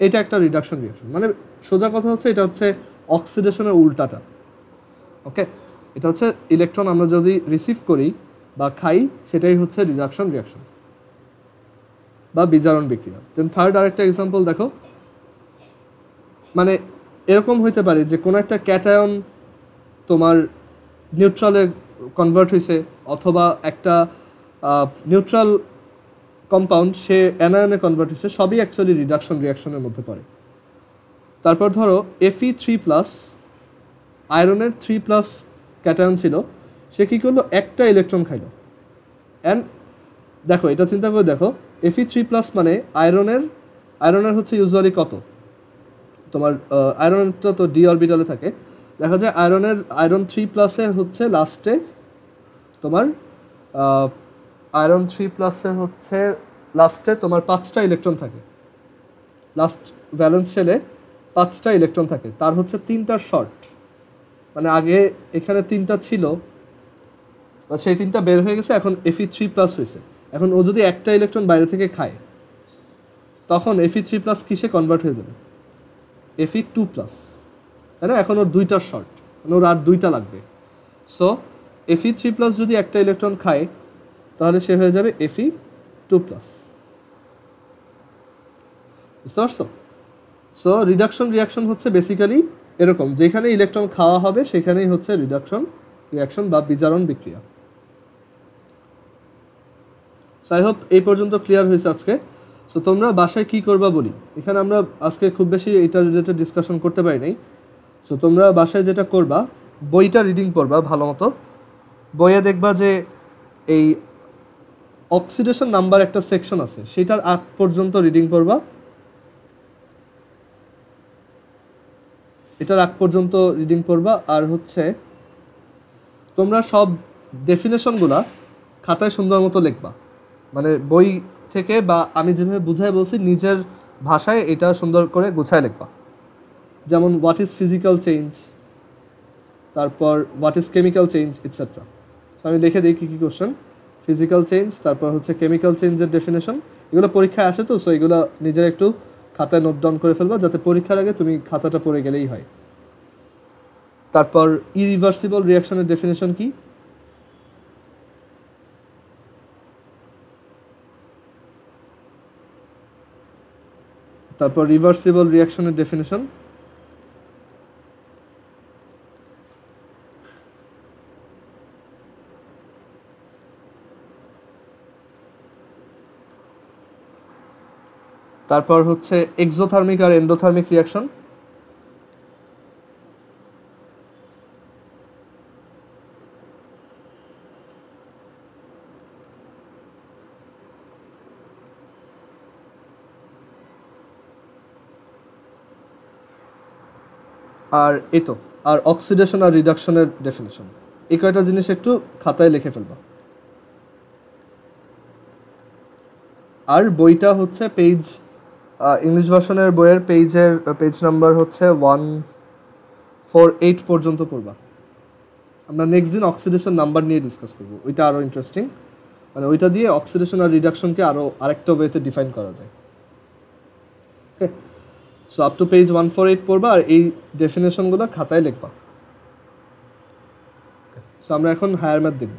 এটা একটা রিডাকশন রিয়াকশন। মানে সোজা কথা হচ্ছে এটা হচ্ছে অক্সিডেশনের উল্টাটা। ওকে, এটা হচ্ছে ইলেকট্রন আমরা যদি রিসিভ করি বা খাই, সেটাই হচ্ছে রিডাকশন রিয়াকশন বা বিজারণ বিক্রিয়া। দেন থার্ড আরেকটা এক্সাম্পল দেখো, মানে এরকম হইতে পারে যে কোনো একটা ক্যাটায়ন তোমার নিউট্রালে কনভার্ট হয়েছে, অথবা একটা নিউট্রাল কম্পাউন্ড সে অ্যানায়নে কনভার্ট হয়েছে, সবই অ্যাকচুয়ালি রিডাকশন রিয়াকশনের মধ্যে পড়ে। তারপর ধরো Fe3+, আয়রনের 3+ ক্যাটায়ন ছিল, সে কী করলো, একটা ইলেকট্রন খাইলো অ্যান্ড দেখো, এটা চিন্তা করে দেখো, Fe3+ মানে আয়রনের হচ্ছে ইউজুয়ালি কত, তোমার আয়রনটা তো ডি অরবিটালে থাকে। দেখা যায় আয়রন 3+-এ হচ্ছে লাস্টে তোমার আয়রন 3+-এ হচ্ছে লাস্টে তোমার 5টা ইলেকট্রন থাকে। লাস্ট ভ্যালেন্স শেলে 5টা ইলেকট্রন থাকে, তার হচ্ছে 3টার শর্ট, মানে আগে এখানে 3টা ছিল, সেই 3টা বের হয়ে গেছে, এখন Fe3+ হয়েছে। এখন ও যদি একটা ইলেকট্রন বাইরে থেকে খায়, তখন Fe3+ কিসে কনভার্ট হয়ে যাবে, Fe2+, তাই না? এখন ওর 2টার শর্ট, মানে ওর আর 2টা লাগবে। সো Fe3+ যদি একটা ইলেকট্রন খায়, তাহলে সে হয়ে যাবে Fe2+। বুঝতে পারছো? সো রিডাকশন রিয়াকশন হচ্ছে বেসিক্যালি এরকম, যেখানে ইলেকট্রন খাওয়া হবে সেখানেই হচ্ছে রিডাকশন রিয়াকশন বা বিজারণ বিক্রিয়া। সো আই হোপ এই পর্যন্ত ক্লিয়ার হয়েছে আজকে। সো তোমরা বাসায় কি করবা বলি, এখানে আমরা আজকে খুব বেশি এটা রিলেটেড ডিসকাশন করতে পারি নাই। সো তোমরা বাসায় যেটা করবা, বইটা রিডিং করবা ভালো মতো। বইয়ে দেখবা যে এই অক্সিডেশন নাম্বার একটা সেকশন আছে, সেটার আগ পর্যন্ত রিডিং করবা, এটার আগ পর্যন্ত রিডিং করবা। আর হচ্ছে তোমরা সব ডেফিনেশনগুলা খাতায় সুন্দর মতো লিখবা, মানে বই থেকে বা আমি যেভাবে বুঝাই বলছি নিজের ভাষায় এটা সুন্দর করে গুছায় লিখবা। যেমন হোয়াট ইজ ফিজিক্যাল চেঞ্জ, তারপর what is chemical change etcetera. আমি লিখে দিই কী কী কোশ্চেন, ফিজিক্যাল চেঞ্জ, তারপর হচ্ছে কেমিক্যাল চেঞ্জের ডেফিনেশন। এগুলো পরীক্ষায় আসে তো, সো এগুলো নিজের একটু খাতায় নোট ডাউন করে ফেলবা, যাতে পরীক্ষার আগে তুমি খাতাটা পড়ে গেলেই হয়। তারপর ইরিভার্সিবল রিয়াকশনের ডেফিনেশন কি, তারপর রিভার্সিবল রিয়াকশনের ডেফিনেশন, তারপর হচ্ছে এক্সোথার্মিক আর এন্ডোথার্মিক রিয়াকশন, আর এই তো আর অক্সিডেশন আর রিডাকশনের ডেফিনেশন। এই কয়টা জিনিস একটু খাতায় লিখে ফেলবা। আর বইটা হচ্ছে পেজ, ইংলিশ ভার্সনের বইয়ের পেজ নাম্বার হচ্ছে 148 পর্যন্ত পড়বা। আমরা নেক্সট দিন অক্সিডেশন নাম্বার নিয়ে ডিসকাস করবো, ওইটা আরও ইন্টারেস্টিং, মানে ওইটা দিয়ে অক্সিডেশন আর রিডাকশনকে আরেকটা ওয়েতে ডিফাইন করা যায়। ওকে, সো আপ টু পেজ 148 পড়বা আর এই ডেফিনেশনগুলো খাতায় লিখবা। সো আমরা এখন হায়ার ম্যাথ দেখব।